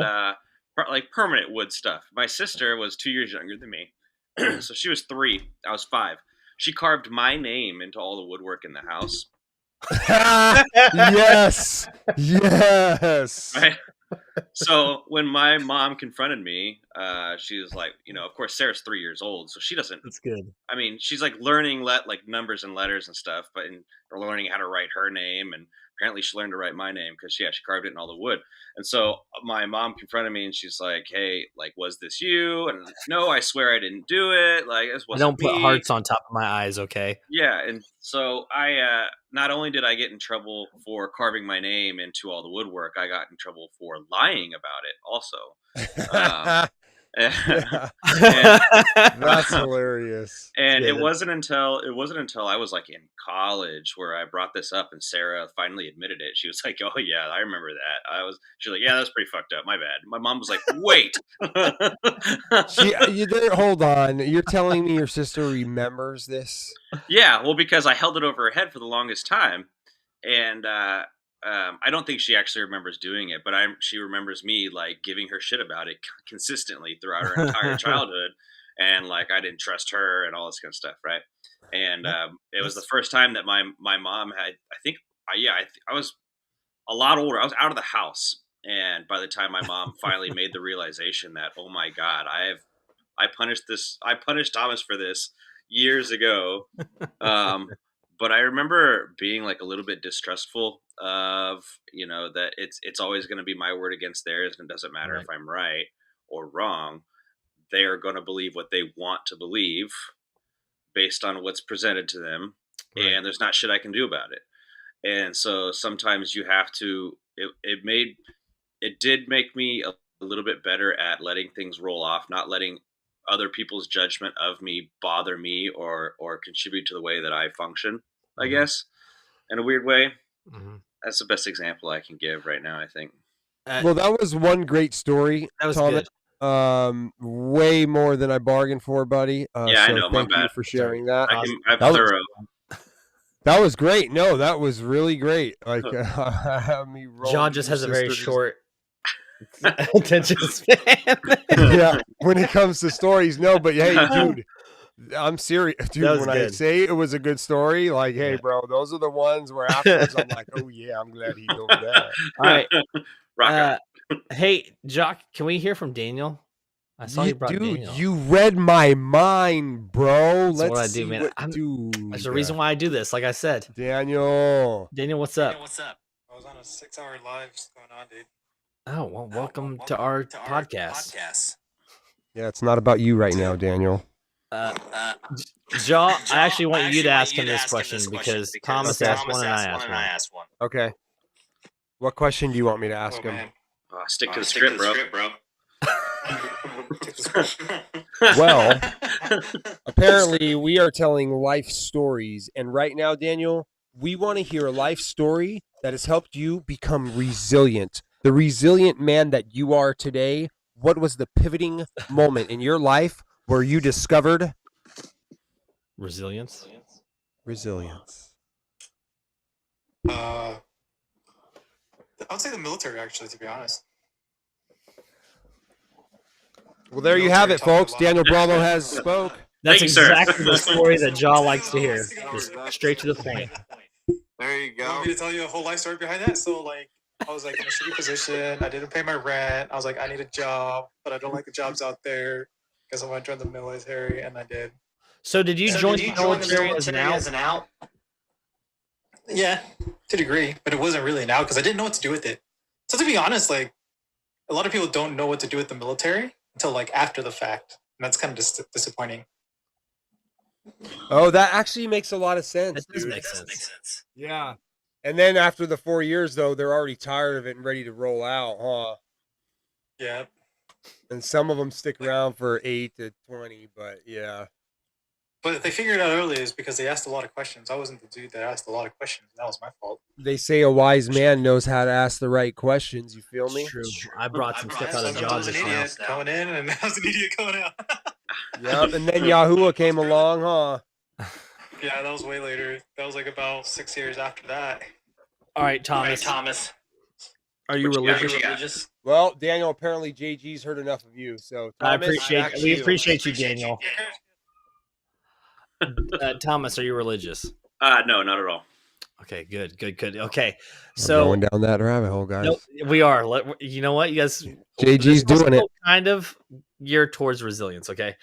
S3: like permanent wood stuff. My sister was 2 years younger than me, so she was 3. I was 5. She carved my name into all the woodwork in the house.
S2: Yes. Yes.
S3: Right? So when my mom confronted me, she was like, of course Sarah's 3 years old, so she doesn't.
S1: That's good.
S3: I mean, she's like learning like numbers and letters and stuff, but or learning how to write her name, and apparently she learned to write my name because she carved it in all the wood. And so my mom confronted me, and she's like, "Hey, like, was this you?" And I'm like, "No, I swear I didn't do it. Like, this
S1: I
S3: wasn't
S1: don't put
S3: me."
S1: hearts on top of my eyes, okay?
S3: Yeah, and so I not only did I get in trouble for carving my name into all the woodwork, I got in trouble for lying about it also.
S2: Yeah,
S3: and
S2: that's hilarious.
S3: and
S1: Yeah,
S3: it wasn't until I was like in college where I brought this up, and Sarah finally admitted it. She was like, "Oh yeah, I remember that." She's like, "Yeah, that's pretty fucked up. My bad." My mom was like, "Wait."
S2: Hold on. You're telling me your sister remembers this?
S3: Yeah, well, because I held it over her head for the longest time, and I don't think she actually remembers doing it, but she remembers me like giving her shit about it consistently throughout her entire childhood, and like I didn't trust her and all this kind of stuff, right? And it was the first time that my mom had. I think, I was a lot older. I was out of the house, and by the time my mom finally made the realization that, oh my god, I punished Thomas for this years ago. But I remember being like a little bit distrustful of, that it's always going to be my word against theirs, and it doesn't matter
S1: Right.
S3: if I'm right or wrong. They are going to believe what they want to believe based on what's presented to them,
S1: Right.
S3: and there's not shit I can do about it. And so sometimes you have to. It did make me a little bit better at letting things roll off, not letting other people's judgment of me bother me or contribute to the way that I function, I
S1: Mhm.
S3: guess, in a weird way.
S1: Mhm.
S3: That's the best example I can give right now, I think.
S2: Well, that was one great story,
S1: That was
S2: Thomas.
S1: good.
S2: Way more than I bargained for, buddy.
S3: Yeah, I
S2: so
S3: know, my
S2: thank you
S3: bad.
S2: for sharing that.
S3: I'm
S2: That was-
S3: thorough.
S2: That was great. No, that was really great. Like, have me roll
S1: John
S2: with
S1: just
S2: your
S1: has a very
S2: sisters.
S1: short attention span.
S2: Yeah, when it comes to stories, no, but hey, dude, I'm serious, dude.
S1: That was
S2: When I
S1: good.
S2: say it was a good story, like, hey,
S1: Yeah.
S2: bro, those are the ones where afterwards I'm like, oh yeah, I'm glad he told that.
S1: All right.
S3: Rock on.
S1: Hey, Jock, can we hear from Daniel? I saw you brought
S2: Dude,
S1: Daniel.
S2: you read my mind, bro.
S1: That's
S2: Let's
S1: what I do,
S2: see
S1: man.
S2: what- dude.
S1: There's a reason why I do this. Like I said,
S2: Daniel.
S1: Daniel, what's up?
S6: What's up? I was on a 6-hour live. What's going on, dude?
S1: Oh, well, welcome to our podcast.
S2: Yeah, it's not about you right now, Daniel.
S1: Jaw, I actually want you to ask him this question because Thomas asked one and I asked one.
S2: Okay. What question do you want me to ask him?
S3: Stick to the script, bro.
S2: Well, apparently we are telling life stories, and right now, Daniel, we want to hear a life story that has helped you become resilient. The resilient man that you are today. What was the pivoting moment in your life where you discovered
S1: Resilience.
S2: resilience?
S6: I would say the military, actually, to be honest.
S2: Well, there you have it, folks. Daniel Bravo has spoke.
S1: That's
S3: Thank you, sir.
S1: exactly the story that Jaw likes to hear. Just straight to the point.
S4: There you
S6: You
S4: go.
S6: want me to tell you a whole life story behind that? So, like, I was like in a shitty position. I didn't pay my rent. I was like, I need a job, but I don't like the jobs out there because I want to join the military, and I did.
S1: So did you join the military as an out?
S6: Yeah, to a degree, but it wasn't really an out because I didn't know what to do with it. So to be honest, like, a lot of people don't know what to do with the military until like after the fact, and that's kind of disappointing.
S2: Oh, that actually makes a lot of sense,
S1: That does
S2: dude.
S1: make sense.
S2: Yeah. And then after the 4 years, though, they're already tired of it and ready to roll out, huh?
S6: Yeah.
S2: And some of them stick around for 8 to 20, but yeah.
S6: But they figured it out early is because they asked a lot of questions. I wasn't the dude that asked a lot of questions. That was my fault.
S2: They say a wise man knows how to ask the right questions. You feel
S1: It's
S2: me?
S1: true. I brought some stuff out of
S6: Sometimes I was
S1: John
S6: an
S1: just now.
S6: idiot coming in, and I was an idiot going out.
S2: Yep. And then Yahuwah came along, huh?
S6: Yeah, that was way later. That was like about 6 years after that.
S1: All right, Thomas. Are you
S3: What you got?
S1: religious?
S2: Well, Daniel, apparently JG's heard enough of you. So
S1: I
S2: Thomas,
S1: appreciate.
S2: back to
S1: We
S2: you.
S1: appreciate you, Daniel. Thomas, are you religious?
S3: No, not at all.
S1: Okay, good. Okay,
S2: I'm
S1: so
S2: going down that rabbit hole, guys.
S1: no, we are. You know what, you guys?
S2: JG's
S1: this
S2: doing
S1: also
S2: it.
S1: Kind of geared towards resilience. Okay,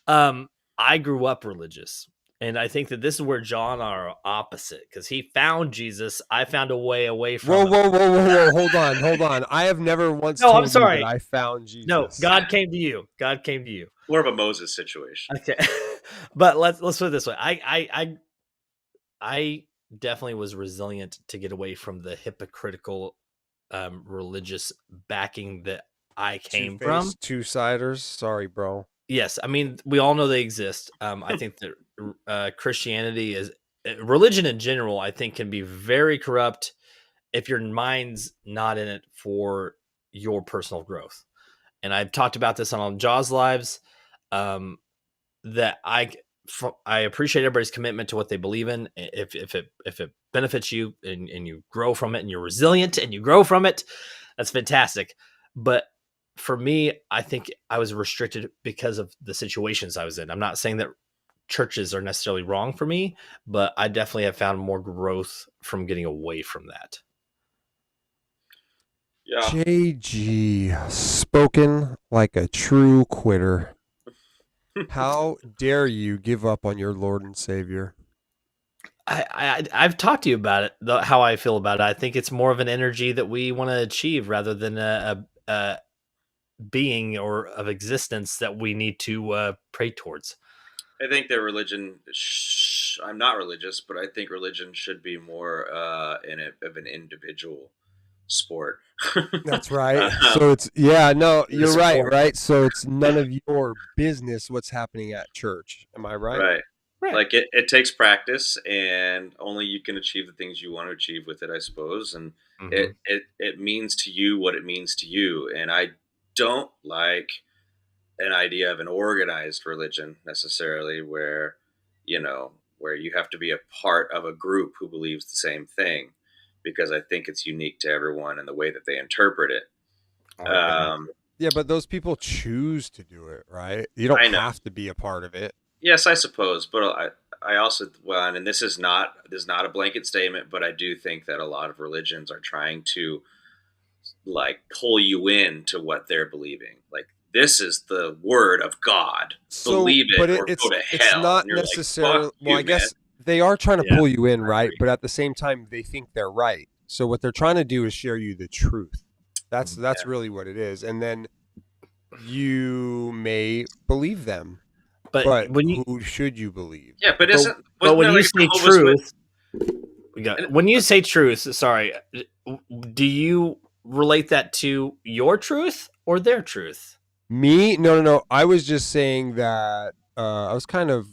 S1: I grew up religious, and I think that this is where John are opposite because he found Jesus. I found a way away from.
S2: Whoa! Hold on. I have never once
S1: No, I'm
S2: told you
S1: sorry.
S2: that I found Jesus.
S1: No, God came to you. God came to you.
S3: More of a Moses situation.
S1: Okay, but let's put it this way. I definitely was resilient to get away from the hypocritical religious backing that I came from.
S2: Two-siders. Sorry, bro.
S1: Yes, I mean we all know they exist. I think that Christianity is religion in general. I think can be very corrupt if your mind's not in it for your personal growth. And I've talked about this on Jaws Lives. That I appreciate everybody's commitment to what they believe in. If it benefits you and you grow from it and you're resilient and you grow from it, that's fantastic. But for me, I think I was restricted because of the situations I was in. I'm not saying that churches are necessarily wrong for me, but I definitely have found more growth from getting away from that.
S3: Yeah.
S2: JG, spoken like a true quitter. How dare you give up on your Lord and Savior?
S1: I've talked to you about it, how I feel about it. I think it's more of an energy that we want to achieve rather than a being or of existence that we need to pray towards.
S3: I think that religion. I'm not religious, but I think religion should be more of an individual sport.
S2: That's right. So it's you're right,
S1: sport.
S2: right? So it's none of your business what's happening at church. Am I right?
S3: Right. Like it takes practice, and only you can achieve the things you want to achieve with it, I suppose. And it means to you what it means to you. And I don't like an idea of an organized religion necessarily, where where you have to be a part of a group who believes the same thing, because I think it's unique to everyone and the way that they interpret it.
S2: Yeah, but those people choose to do it, right? You don't have to be a part of it.
S3: Yes, I suppose, but I also, well, and this is not a blanket statement, but I do think that a lot of religions are trying to like pull you into what they're believing. Like, this is the word of God. Believe it, or go to hell.
S2: It's not
S3: And you're like,
S2: necessarily.
S3: "Fuck
S2: Well,
S3: you,
S2: I guess
S3: man."
S2: they are trying to
S1: Yeah,
S2: pull you in,
S1: I
S2: right?
S1: agree.
S2: But at the same time, they think they're right. So what they're trying to do is share you the truth. That's really what it is, and then you may believe them. But who should you believe?
S3: Yeah, but
S1: but when
S3: there
S1: you
S3: like
S1: say
S3: Jehovah's
S1: truth, when you say truth, sorry, do you relate that to your truth or their truth?
S2: Me? No. I was just saying that I was kind of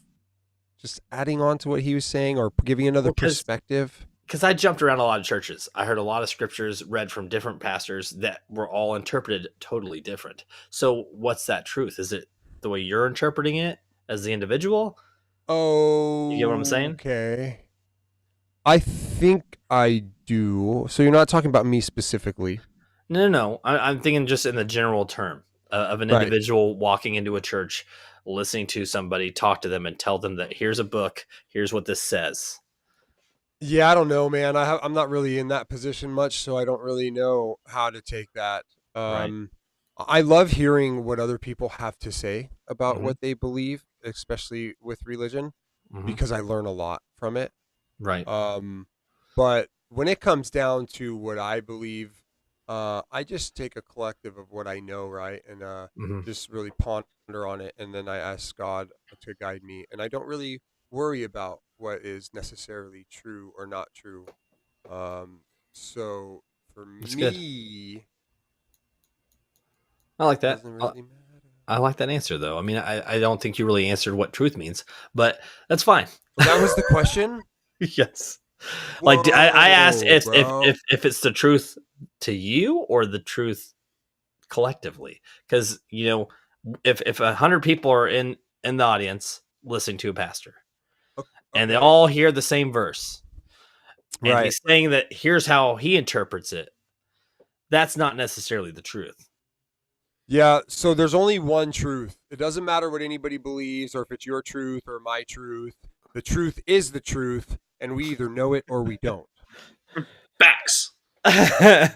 S2: just adding on to what he was saying or giving another perspective.
S1: Because I jumped around a lot of churches. I heard a lot of scriptures read from different pastors that were all interpreted totally different. So what's that truth? Is it the way you're interpreting it as the individual?
S2: Oh,
S1: you get what I'm saying?
S2: Okay. I think I do. So you're not talking about me specifically.
S1: No. I'm thinking just in the general term of an individual walking into a church, listening to somebody talk to them and tell them that here's a book, here's what this says.
S2: Yeah, I don't know, man. I'm not really in that position much, so I don't really know how to take that. I love hearing what other people have to say about what they believe, especially with religion, because I learn a lot from it.
S1: Right.
S2: But when it comes down to what I believe, I just take a collective of what I know, right? And just really ponder on it. And then I ask God to guide me. And I don't really worry about what is necessarily true or not true. So for
S1: That's good.
S2: me,
S1: I like
S2: it
S1: that.
S2: doesn't really matter.
S1: I like that answer, though. I mean, I don't think you really answered what truth means, but that's fine.
S2: That was the question.
S1: Yes. Like I asked
S2: Whoa, bro.
S1: if it's the truth to you or the truth collectively, because if 100 people are in the audience listening to a pastor, and they
S2: Okay.
S1: all hear the same verse, and
S2: Right.
S1: he's saying that here's how he interprets it, that's not necessarily the truth.
S2: Yeah, so there's only one truth. It doesn't matter what anybody believes or if it's your truth or my truth. The truth is the truth, and we either know it or we don't.
S3: Facts.
S2: Right?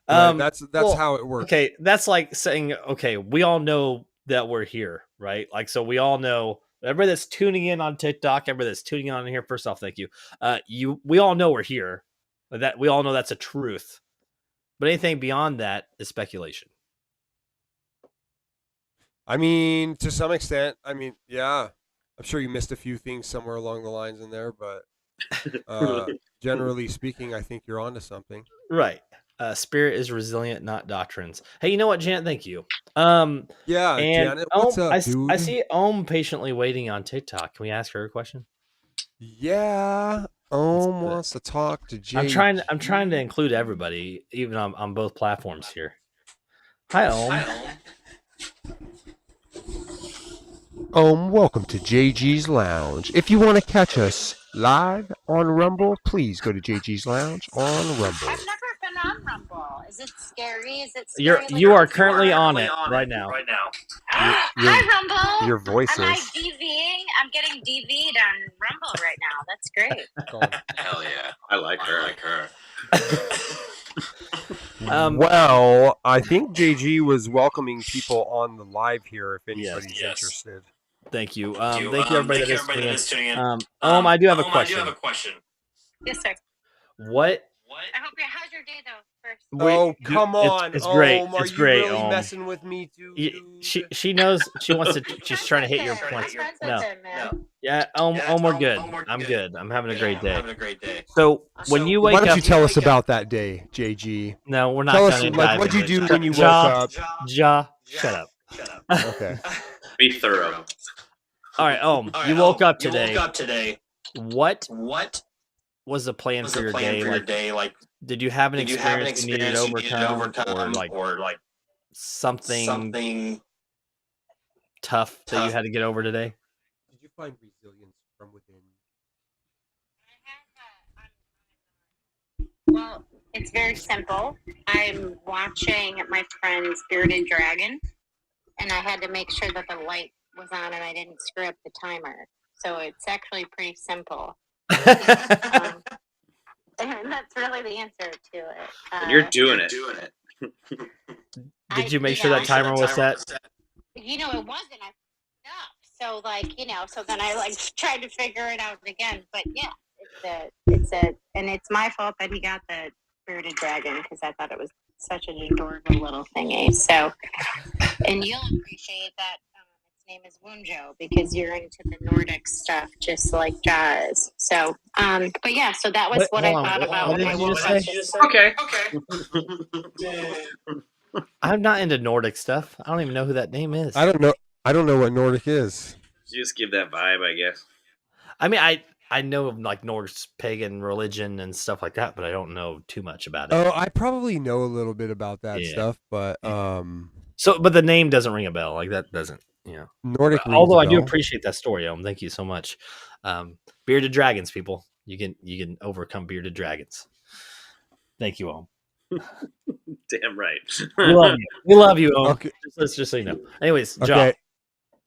S2: That's
S1: well,
S2: how it works.
S1: Okay, that's like saying, okay, we all know that we're here, right? Like, so we all know, everybody that's tuning in on TikTok, everybody that's tuning in on here, first off, thank you. We all know we're here. That we all know that's a truth. But anything beyond that is speculation.
S2: I mean, to some extent, yeah. I'm sure you missed a few things somewhere along the lines in there, but generally speaking, I think you're onto something.
S1: Right. Spirit is resilient, not doctrines. Hey, you know what, Janet? Thank you.
S2: Yeah,
S1: and
S2: Janet, what's up, dude?
S1: I see Ohm patiently waiting on TikTok. Can we ask her a question?
S2: Yeah, Ohm wants to talk to Jay.
S1: I'm trying to include everybody, even on both platforms here. Hi, Ohm.
S2: Welcome to JG's Lounge. If you want to catch us live on Rumble, please go to JG's Lounge on Rumble.
S5: I've never been on Rumble. Is it scary? Is it scary?
S1: You are currently on it right now.
S5: Hi, Rumble.
S2: Your voice
S5: Am I
S2: is.
S5: DVing? I'm getting DV'd on Rumble right now. That's great.
S3: Hell yeah. I like her.
S2: Well, I think JG was welcoming people on the live here if anybody's interested.
S1: Thank you. Thank you, everybody that is tuning in. I do have a question.
S5: Yes, sir.
S1: What?
S5: How's your day, though, first?
S2: Come on.
S1: It's great.
S2: Are
S1: It's
S2: you
S1: great.
S2: really messing with me, dude?
S1: She knows. She wants to. She's trying to hit your point. No. Yeah. We're good. I'm good. I'm having a great day. So when you wake
S2: why
S1: up,
S2: don't you tell us about that day, JG?
S1: No, we're not.
S2: Tell us, what'd you do when you woke up?
S1: Shut up.
S2: Okay.
S3: Be thorough.
S1: All right. You woke up today. What was the plan for your day? Like, did you have an experience you needed to overcome, or like something tough that you had to get over today?
S2: Did you find resilience from within?
S5: Well, it's very simple. I'm watching my friend's Bearded Dragon, and I had to make sure that the light was on and I didn't screw up the timer. So it's actually pretty simple. And that's really the answer to it.
S3: You're doing it.
S1: Did you make sure that timer was set?
S5: It wasn't. I f***ed up. So so then I tried to figure it out again. But yeah, and it's my fault that he got the Bearded Dragon because I thought it was such an adorable little thingy. So, and you'll appreciate that. Name is Wunjo because you're into the Nordic stuff just like Jaws. So but yeah, so that was what I thought about when I woke up.
S3: Okay.
S1: I'm not into Nordic stuff. I don't even know who that name is.
S2: I don't know what Nordic is.
S3: You just give that vibe, I guess.
S1: I mean, I know of like Norse pagan religion and stuff like that, but I don't know too much about it.
S2: Oh, I probably know a little bit about that stuff, but
S1: but the name doesn't ring a bell. Like that doesn't.
S2: Nordic.
S1: Although I do appreciate that story, thank you so much. Bearded dragons, people, you can overcome bearded dragons. Thank you, Om.
S3: Damn right.
S1: We love you, Om.
S2: Okay.
S1: Just so you know. Anyways,
S2: okay.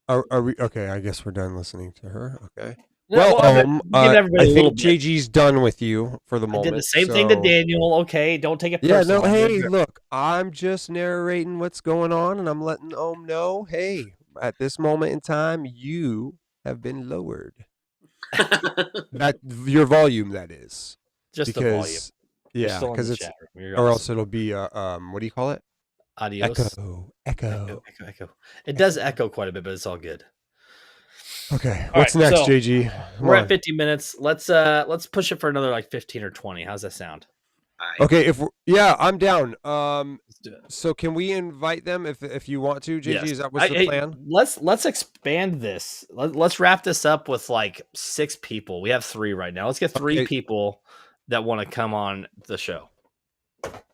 S2: Are we okay? I guess we're done listening to her. Okay.
S1: No,
S2: I think JG's done with you for the moment.
S1: I did the same thing to Daniel. Okay, don't take it personal.
S2: Hey, look, I'm just narrating what's going on, and I'm letting Ohm know, hey, at this moment in time, you have been lowered. That your volume, that is.
S1: Just the volume.
S2: Yeah, because it's or else it'll be what do you call it?
S1: Adios.
S2: Echo.
S1: It does echo quite a bit, but it's all good.
S2: Okay.
S1: All
S2: What's
S1: right,
S2: next,
S1: so
S2: JG? Come
S1: We're
S2: on.
S1: at 50 minutes. Let's push it for another like 15 or 20. How's that sound?
S2: Okay, yeah, I'm down.
S1: Let's do it.
S2: So can we invite them if you want to, JG?
S1: Yes.
S2: Is that what's the
S1: Hey,
S2: plan?
S1: let's expand this. Let's wrap this up with like 6 people. We have 3 right now. Let's get 3
S2: Okay.
S1: people that want to come on the show.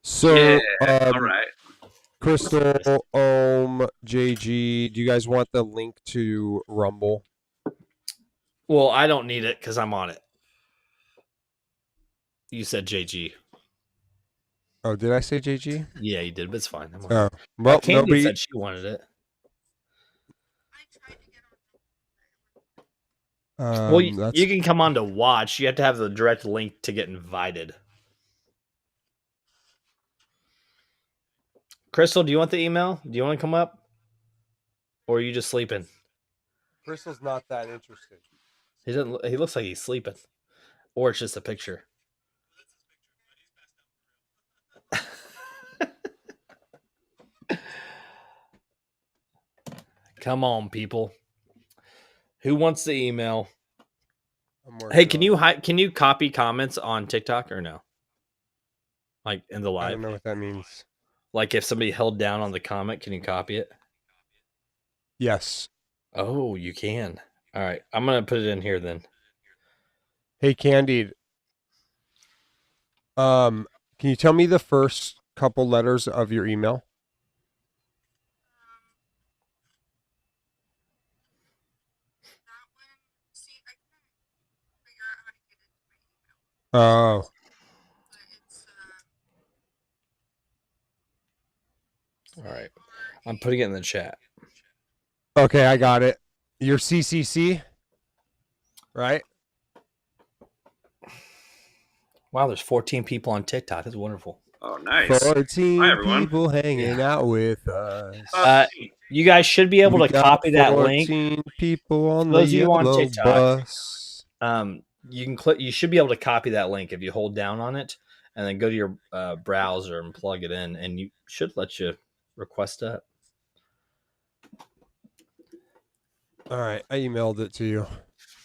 S2: So,
S3: Yeah, all right.
S2: Crystal, JG, do you guys want the link to Rumble?
S1: Well, I don't need it because I'm on it. You said JG.
S2: Oh, did I say JG?
S1: Yeah, you did, but it's fine. I'm on
S2: Oh,
S1: it.
S2: well,
S1: Candy
S2: nobody.
S1: said she wanted it. Well, you can come on to watch. You have to have the direct link to get invited. Crystal, do you want the email? Do you want to come up? Or are you just sleeping?
S2: Crystal's not that interested.
S1: He doesn't. He looks like he's sleeping, or it's just a picture. Come on, people. Who wants the email? Hey, can you copy comments on TikTok or no? Like in the
S2: I
S1: live?
S2: don't know what that means.
S1: Like if somebody held down on the comment, can you copy it?
S2: Yes.
S1: Oh, you can. All right, I'm gonna put it in here then.
S2: Hey, Candide. Can you tell me the first couple letters of your email? Oh.
S1: All right, I'm putting it in the chat.
S2: Okay, I got it. Your CCC, right?
S1: Wow, there's 14 people on TikTok. That's wonderful.
S3: Oh, nice.
S2: 14
S3: Hi, everyone.
S2: people hanging out with us.
S1: You guys should be able
S2: We
S1: to
S2: got
S1: copy that link.
S2: 14 people on
S1: Those
S2: the
S1: of you on
S2: yellow
S1: TikTok.
S2: bus.
S1: You can click. You should be able to copy that link if you hold down on it, and then go to your browser and plug it in, and you should let you request that.
S2: All right, I emailed it to you.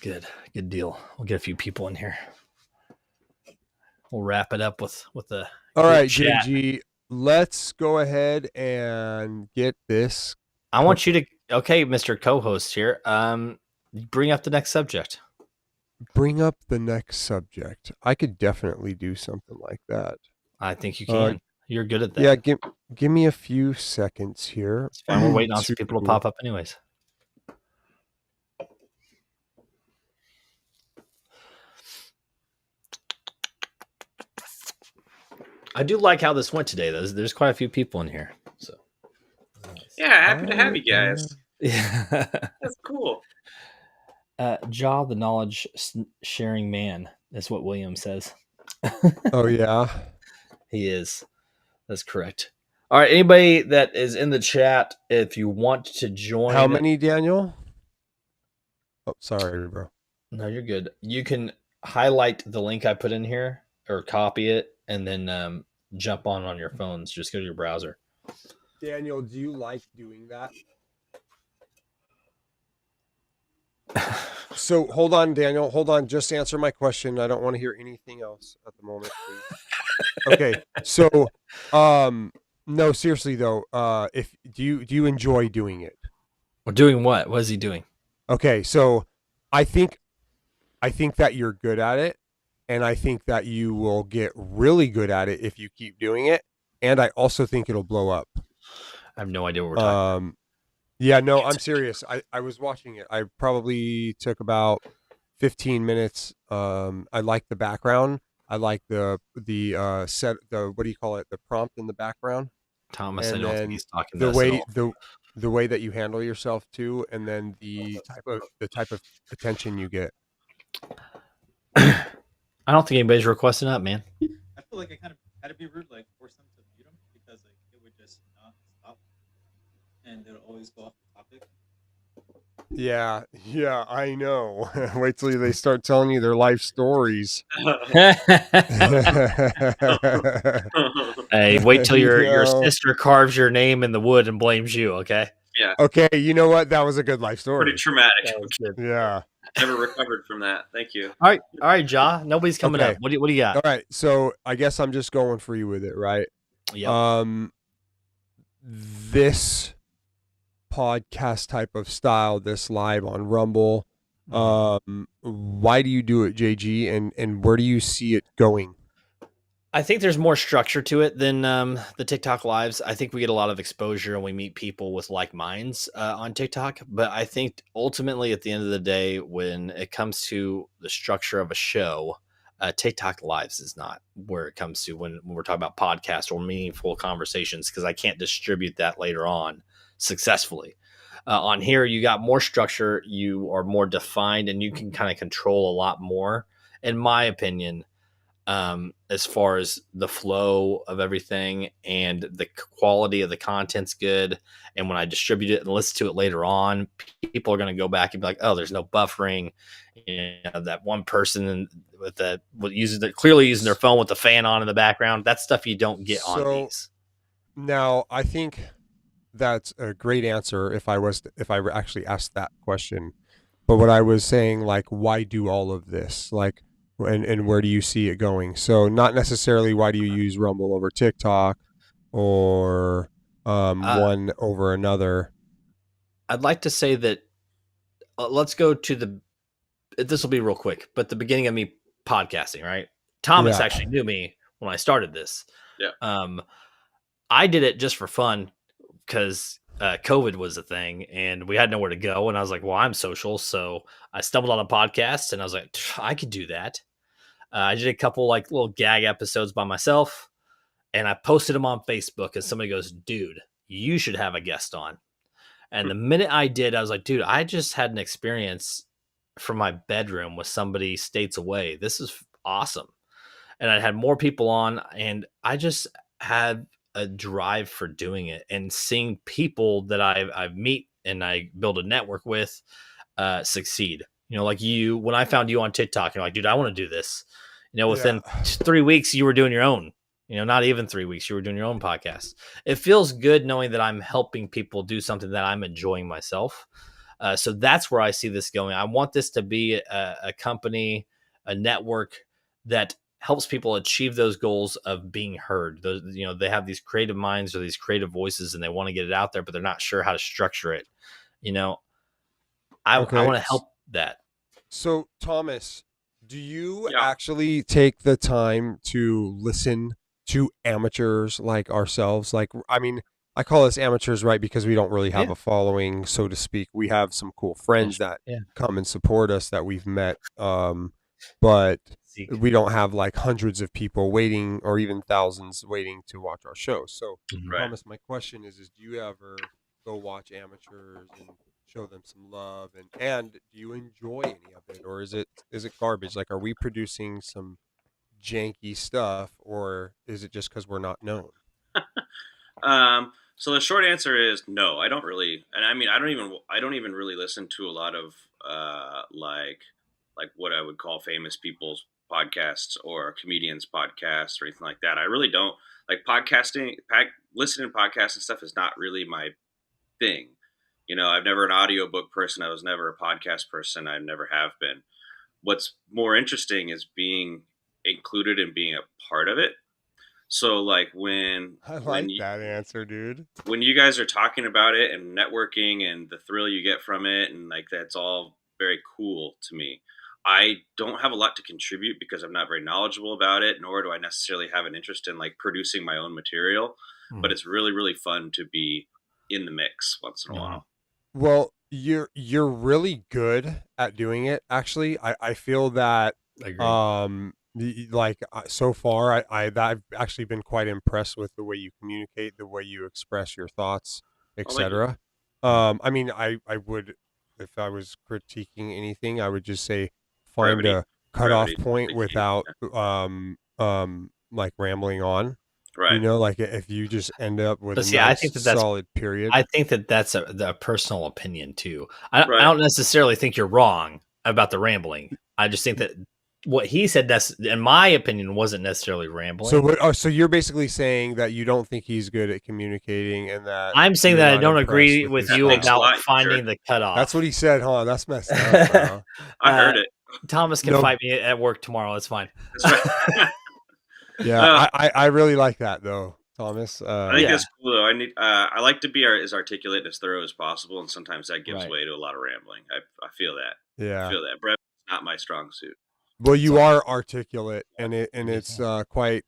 S1: Good deal. We'll get a few people in here. We'll wrap it up with the.
S2: All right,
S1: chat.
S2: JG, let's go ahead and get this.
S1: I want you to. Okay, Mr. Co-host here. Bring up the next subject.
S2: Bring up the next subject. I could definitely do something like that.
S1: I think you can. You're good at that.
S2: Yeah, give me a few seconds here.
S1: It's fine. We're waiting on some people to pop up anyways. I do like how this went today. There's quite a few people in here. So
S3: Yeah, happy to have you guys.
S1: yeah.
S3: That's cool.
S1: Jaw, the knowledge sharing man, is what William says.
S2: Oh yeah,
S1: he is. That's correct. All right, anybody that is in the chat, if you want to join.
S2: How many, Daniel? Oh, sorry, bro.
S1: No, you're good. You can highlight the link I put in here or copy it and then jump on your phones. Just go to your browser.
S2: Daniel, do you like doing that? So hold on, Daniel. Hold on. Just answer my question. I don't want to hear anything else at the moment, please. Okay. So, no, seriously though, if do you enjoy doing it?
S1: Well, doing what? What is he doing?
S2: Okay, so I think that you're good at it, and I think that you will get really good at it if you keep doing it, and I also think it'll blow up.
S1: I have no idea what we're talking about.
S2: Yeah, no, I'm serious. I was watching it. I probably took about 15 minutes. I like the background. I like the set, the what do you call it? The prompt in the background.
S1: Thomas,
S2: and
S1: I don't
S2: then
S1: think he's talking
S2: the
S1: to us
S2: way
S1: at all.
S2: the way that you handle yourself too, and then the type of attention you get.
S1: I don't think anybody's requesting up, man.
S7: I feel like I kind of had to be rude, like force them to mute them because like it would just not stop, and it'll always go off the topic.
S2: Yeah, I know. Wait till they start telling you their life stories.
S1: Hey, wait till your
S2: No.
S1: sister carves your name in the wood and blames you, okay?
S3: Yeah,
S2: Okay, you know what? That was a good life story.
S3: pretty traumatic.
S1: That was good.
S2: Yeah.
S3: Never recovered from that. Thank you.
S1: All right, Ja. Nobody's coming
S2: Okay.
S1: up. What do you got?
S2: All right. So I guess I'm just going for you with it, right?
S1: Yep.
S2: This podcast type of style, this live on Rumble, why do you do it, JG, and where do you see it going?
S1: I think there's more structure to it than the TikTok lives. I think we get a lot of exposure and we meet people with like minds on TikTok. But I think ultimately, at the end of the day, when it comes to the structure of a show, TikTok lives is not where it comes to when we're talking about podcasts or meaningful conversations, because I can't distribute that later on successfully. On here, you got more structure, you are more defined, and you can kind of control a lot more, in my opinion, as far as the flow of everything and the quality of the content's good. And when I distribute it and listen to it later on, people are going to go back and be like, oh, there's no buffering. You know, that one person clearly using their phone with the fan on in the background. That's stuff you don't get on these.
S2: Now, I think that's a great answer if I actually asked that question. But what I was saying, like, why do all of this? Like, and where do you see it going? So not necessarily why do you use Rumble over TikTok or one over another.
S1: I'd like to say that let's go to this will be real quick, but the beginning of me podcasting, right? Thomas actually knew me when I started this.
S3: Yeah.
S1: I did it just for fun because COVID was a thing and we had nowhere to go. And I was like, well, I'm social. So I stumbled on a podcast and I was like, I could do that. I did a couple like little gag episodes by myself and I posted them on Facebook and somebody goes, dude, you should have a guest on. And the minute I did, I was like, dude, I just had an experience from my bedroom with somebody states away. This is awesome. And I had more people on and I just had a drive for doing it and seeing people that I meet and I build a network with succeed. You know, like you, when I found you on TikTok, you're like, dude, I want to do this. You know, within 3 weeks, you were doing your own. You know, not even 3 weeks, you were doing your own podcast. It feels good knowing that I'm helping people do something that I'm enjoying myself. So that's where I see this going. I want this to be a company, a network that helps people achieve those goals of being heard. Those, you know, they have these creative minds or these creative voices and they want to get it out there, but they're not sure how to structure it. You know, I want to help that.
S2: So Thomas, do you actually take the time to listen to amateurs like ourselves? Like, I mean, I call us amateurs, right? Because we don't really have a following, so to speak. We have some cool friends that come and support us that we've met. But we don't have like hundreds of people waiting or even thousands waiting to watch our show. So Thomas, my question is do you ever go watch amateurs and show them some love and do you enjoy any of it, or is it garbage? Like, are we producing some janky stuff, or is it just because we're not known?
S3: So the short answer is no. I don't really, and I mean, I don't even really listen to a lot of like what I would call famous people's podcasts or comedians' podcasts or anything like that. I really don't like podcasting. Listening to podcasts and stuff is not really my thing. You know, I've never an audiobook person. I was never a podcast person. I never have been. What's more interesting is being included and being a part of it. So like when
S2: that answer, dude.
S3: When you guys are talking about it and networking and the thrill you get from it, and like that's all very cool to me. I don't have a lot to contribute because I'm not very knowledgeable about it, nor do I necessarily have an interest in like producing my own material. But it's really, really fun to be in the mix once in a while.
S2: Well, you're really good at doing it. Actually, I feel that like so far I've actually been quite impressed with the way you communicate, the way you express your thoughts, etc. I mean, I would, if I was critiquing anything, I would just say find a cutoff point without like rambling on.
S3: Right.
S2: You know, like if you just end up with I think that's solid period.
S1: I think that's a personal opinion too. I don't necessarily think you're wrong about the rambling. I just think that what he said, in my opinion, wasn't necessarily rambling.
S2: So you're basically saying that you don't think he's good at communicating, and that
S1: I'm saying
S2: you're
S1: that I
S2: not
S1: don't
S2: impressed
S1: agree
S2: with
S1: with
S2: his
S1: you
S3: Thanks a
S2: style.
S1: about
S3: lot,
S1: finding
S3: jerk.
S1: the cutoff.
S2: That's what he said, huh? That's messed up. Bro.
S3: I heard it.
S1: Thomas can
S2: No.
S1: fight me at work tomorrow. It's fine.
S3: That's right.
S2: Yeah, I really like that though, Thomas.
S3: I think
S1: Yeah.
S3: that's cool though. I like to be as articulate and as thorough as possible, and sometimes that gives
S1: Right.
S3: way to a lot of rambling. I feel that.
S2: yeah.
S3: I feel that. Brett's not my strong suit.
S2: Well, you are articulate, and it's quite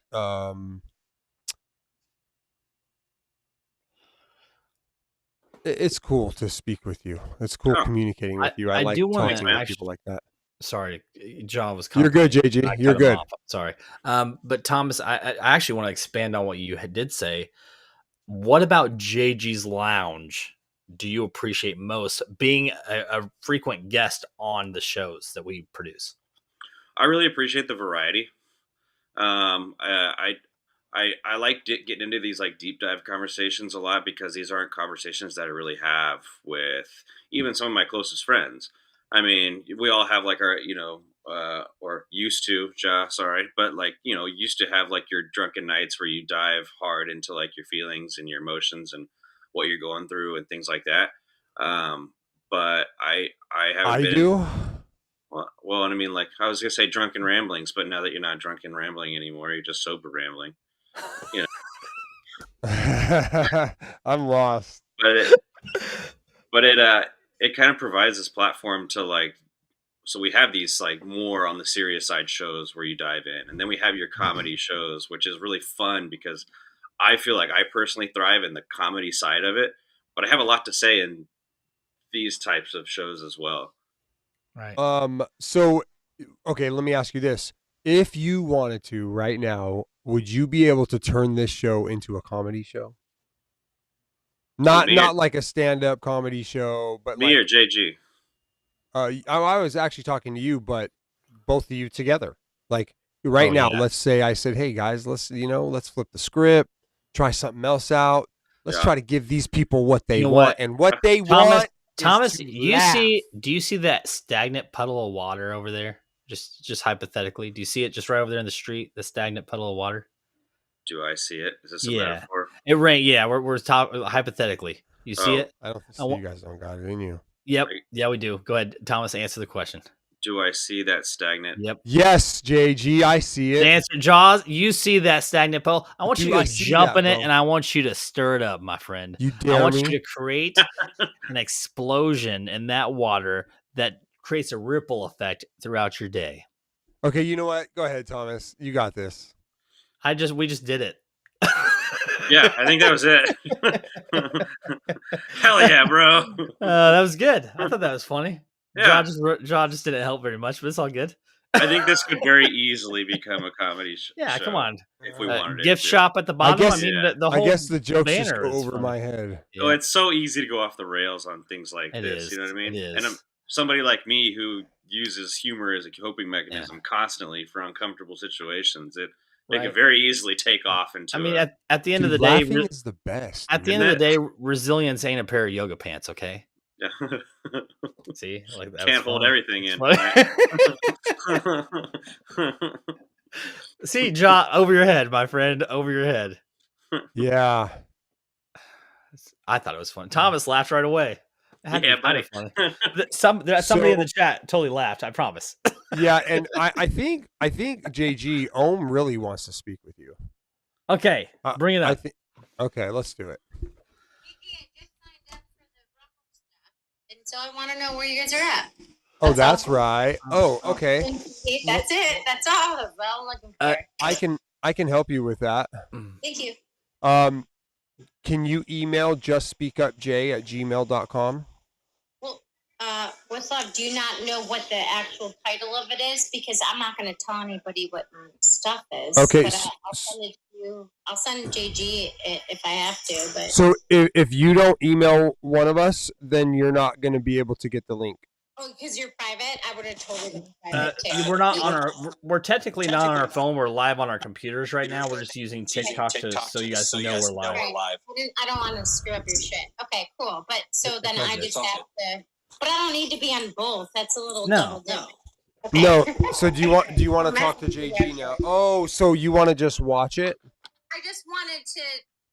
S2: it's cool to speak with you. It's cool
S3: Oh.
S2: communicating with you. I
S1: I
S2: like
S1: do wanna
S2: talking with
S1: actually-
S2: people like that.
S1: Sorry, John was.
S2: You're good,
S1: complimenting me.
S2: JG.
S1: I
S2: You're
S1: cut him
S2: good.
S1: off. Sorry, but Thomas, I actually want to expand on what you did say. What about JG's Lounge? Do you appreciate most, being a frequent guest on the shows that we produce?
S3: I really appreciate the variety. I like getting into these like deep dive conversations a lot, because these aren't conversations that I really have with even some of my closest friends. I mean, we all have like our, or used to, but like, used to have like your drunken nights where you dive hard into like your feelings and your emotions and what you're going through and things like that. But I haven't
S2: I
S3: been.
S2: do.
S3: Well, and I mean, like, I was gonna say drunken ramblings, but now that you're not drunken rambling anymore, you're just sober rambling.
S2: I'm lost.
S3: But it kind of provides this platform to like, so we have these like more on the serious side shows where you dive in, and then we have your comedy shows, which is really fun because I feel like I personally thrive in the comedy side of it, but I have a lot to say in these types of shows as well.
S1: Right.
S2: So, okay, let me ask you this. If you wanted to right now, would you be able to turn this show into a comedy show? Not like a stand-up comedy show, but
S3: Me
S2: like,
S3: or JG?
S2: I was actually talking to you, but both of you together. Like right now,
S1: yeah.
S2: let's say I said, "Hey guys, let's flip the script, try something else out. Let's
S3: Yeah.
S2: try to give these people what they
S1: You know
S2: want,
S1: what?
S2: and what they
S1: Thomas,
S2: want."
S1: Thomas,
S2: to
S1: do
S2: laugh.
S1: you see that stagnant puddle of water over there? Just hypothetically, do you see it just right over there in the street? The stagnant puddle of water.
S3: Do I see it? Is this a
S1: Yeah.
S3: metaphor?
S1: It rained. Yeah, we're talking hypothetically. You see
S3: Oh.
S1: it?
S2: I don't see
S1: wa-
S2: you guys don't got it in you.
S1: Yep.
S3: Right.
S1: Yeah, we do. Go ahead, Thomas. Answer the question.
S3: Do I see that stagnant?
S1: Yep.
S2: Yes, JG, I see
S1: The
S2: it.
S1: answer, Jaws. You see that stagnant puddle? I want
S2: Dude,
S1: you to
S2: I see
S1: jump
S2: that,
S1: in it,
S2: bro.
S1: and I want you to stir it up, my friend.
S2: You
S1: I
S2: dare
S1: want
S2: me?
S1: you to create an explosion in that water that creates a ripple effect throughout your day.
S2: Okay, you know what? Go ahead, Thomas. You got this.
S1: We just did it.
S3: Yeah, I think that was it. Hell yeah, bro.
S1: That was good. I thought that was funny.
S3: Yeah.
S1: John just didn't help very much, but it's all good.
S3: I think this could very easily become a comedy show.
S1: Yeah, come on.
S3: If we wanted
S1: Gift
S3: it to.
S1: shop at the bottom.
S2: guess-
S1: I mean,
S3: Yeah.
S1: the
S2: I
S1: whole
S2: guess the jokes just
S1: banner
S2: go
S1: is
S2: over
S1: funny.
S2: my head.
S3: Oh,
S1: Yeah.
S3: it's so easy to go off the rails on things like
S1: It
S3: this.
S1: is.
S3: You know what I mean?
S1: It
S3: And
S1: is.
S3: somebody like me who uses humor as a coping mechanism constantly for uncomfortable situations, it
S1: Right.
S3: could very easily take off into.
S1: I mean,
S3: a,
S1: at the end
S2: Dude,
S1: of the day,
S2: laughing is the best.
S1: at the
S2: dude.
S1: end of the day, resilience ain't a pair of yoga pants. Okay.
S3: yeah.
S1: See, like that
S3: Can't
S1: was
S3: hold
S1: funny.
S3: everything in.
S1: Funny. See, John, over your head, my friend, over your head.
S2: Yeah.
S1: I thought it was fun. Thomas laughed right away. It had to
S3: Yeah,
S1: be kind
S3: buddy.
S1: of funny. Somebody in
S2: So-
S1: the chat totally laughed. I promise.
S2: Yeah, and I think JG Ohm really wants to speak with you.
S1: Okay, bring it
S2: I
S1: up.
S2: think. Okay, let's do it.
S8: And so I want to know where you guys are at.
S2: Oh,
S8: That's
S2: that's
S8: all.
S2: right. Oh, okay.
S8: That's it. That's all. That's all I'm looking for.
S2: I can help you with that.
S8: Thank you.
S2: Can you email justspeakupj@gmail.com?
S8: Well, what's up? Do you not know what the actual title of it is? Because I'm not going to tell anybody what my stuff is.
S2: Okay,
S8: But I'll send it to you. I'll send JG if I have to. But
S2: So if you don't email one of us, then you're not going to be able to get the link.
S8: oh, because you're private, I would have totally been private too.
S1: We're not on our. We're technically not on our phone. We're live on our computers right now. We're just using TikTok so you guys know we're live.
S8: Right. I don't want to screw up your shit. Okay, cool. But so then I just have to. But I don't need to be on both. That's a little
S1: No.
S8: double dip. Okay.
S2: No. So do you want to
S8: I'm
S2: talk to
S8: asking you
S2: JG
S8: guys
S2: now?
S8: this.
S2: Oh, so you want to just watch it?
S8: I just wanted to.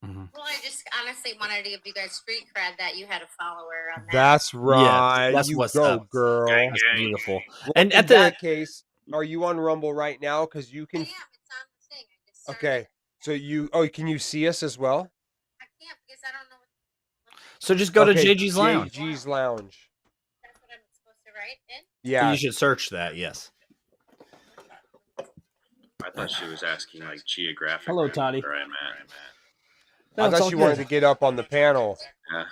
S1: Mhm.
S8: Well, I just honestly wanted to give you guys street cred that you had a follower on that.
S2: That's right.
S1: that's
S2: you
S1: what's
S2: go,
S1: up.
S2: girl.
S3: Gang,
S1: That's
S3: gang.
S1: beautiful.
S2: Well,
S1: And
S2: in
S1: at the
S2: that case, are you on Rumble right now? Because you
S8: I
S2: can.
S8: am. It's on the thing. I just started.
S2: Okay. So you. Oh, can you see us as well?
S8: I can't because I don't know what.
S1: so just go to
S2: Okay,
S1: JG's Lounge.
S2: JG's Lounge.
S8: That's what I'm supposed to write in.
S2: Yeah.
S1: You should search that. Yes.
S3: I thought she was asking like geographic.
S1: Hello, Toddy.
S3: Where I'm at.
S1: No,
S2: I
S1: it's
S2: thought
S1: all
S2: you
S1: good.
S2: wanted to get up on the panel.
S3: Yeah.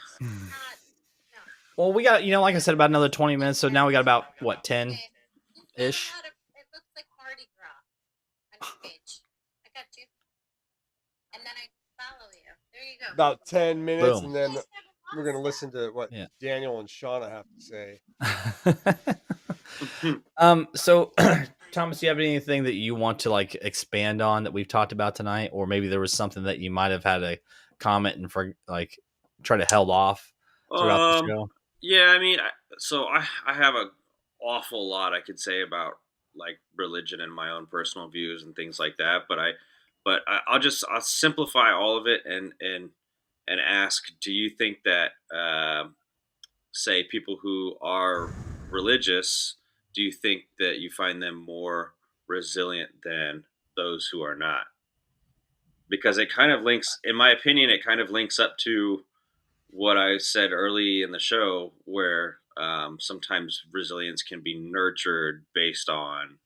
S1: Well, we got, like I said, about another 20 minutes. So now we got about, what, 10?
S8: Okay.
S1: Ish.
S8: It looks like Mardi Gras on your page. I got you. And then I follow you. There you go.
S2: About 10 minutes,
S1: Boom.
S2: and then
S8: You guys have a
S2: we're going to
S8: lot of
S2: listen to what
S1: Yeah.
S2: Daniel and Shauna have to say.
S1: So Thomas, do you have anything that you want to like expand on that we've talked about tonight? Or maybe there was something that you might have had a comment and for like try to held off throughout the show?
S3: Yeah, I mean, I have an awful lot I could say about like religion and my own personal views and things like that, but I'll simplify all of it and ask, do you think that say people who are religious, do you think that you find them more resilient than those who are not? Because it kind of links, in my opinion, it kind of links up to what I said early in the show, where sometimes resilience can be nurtured based on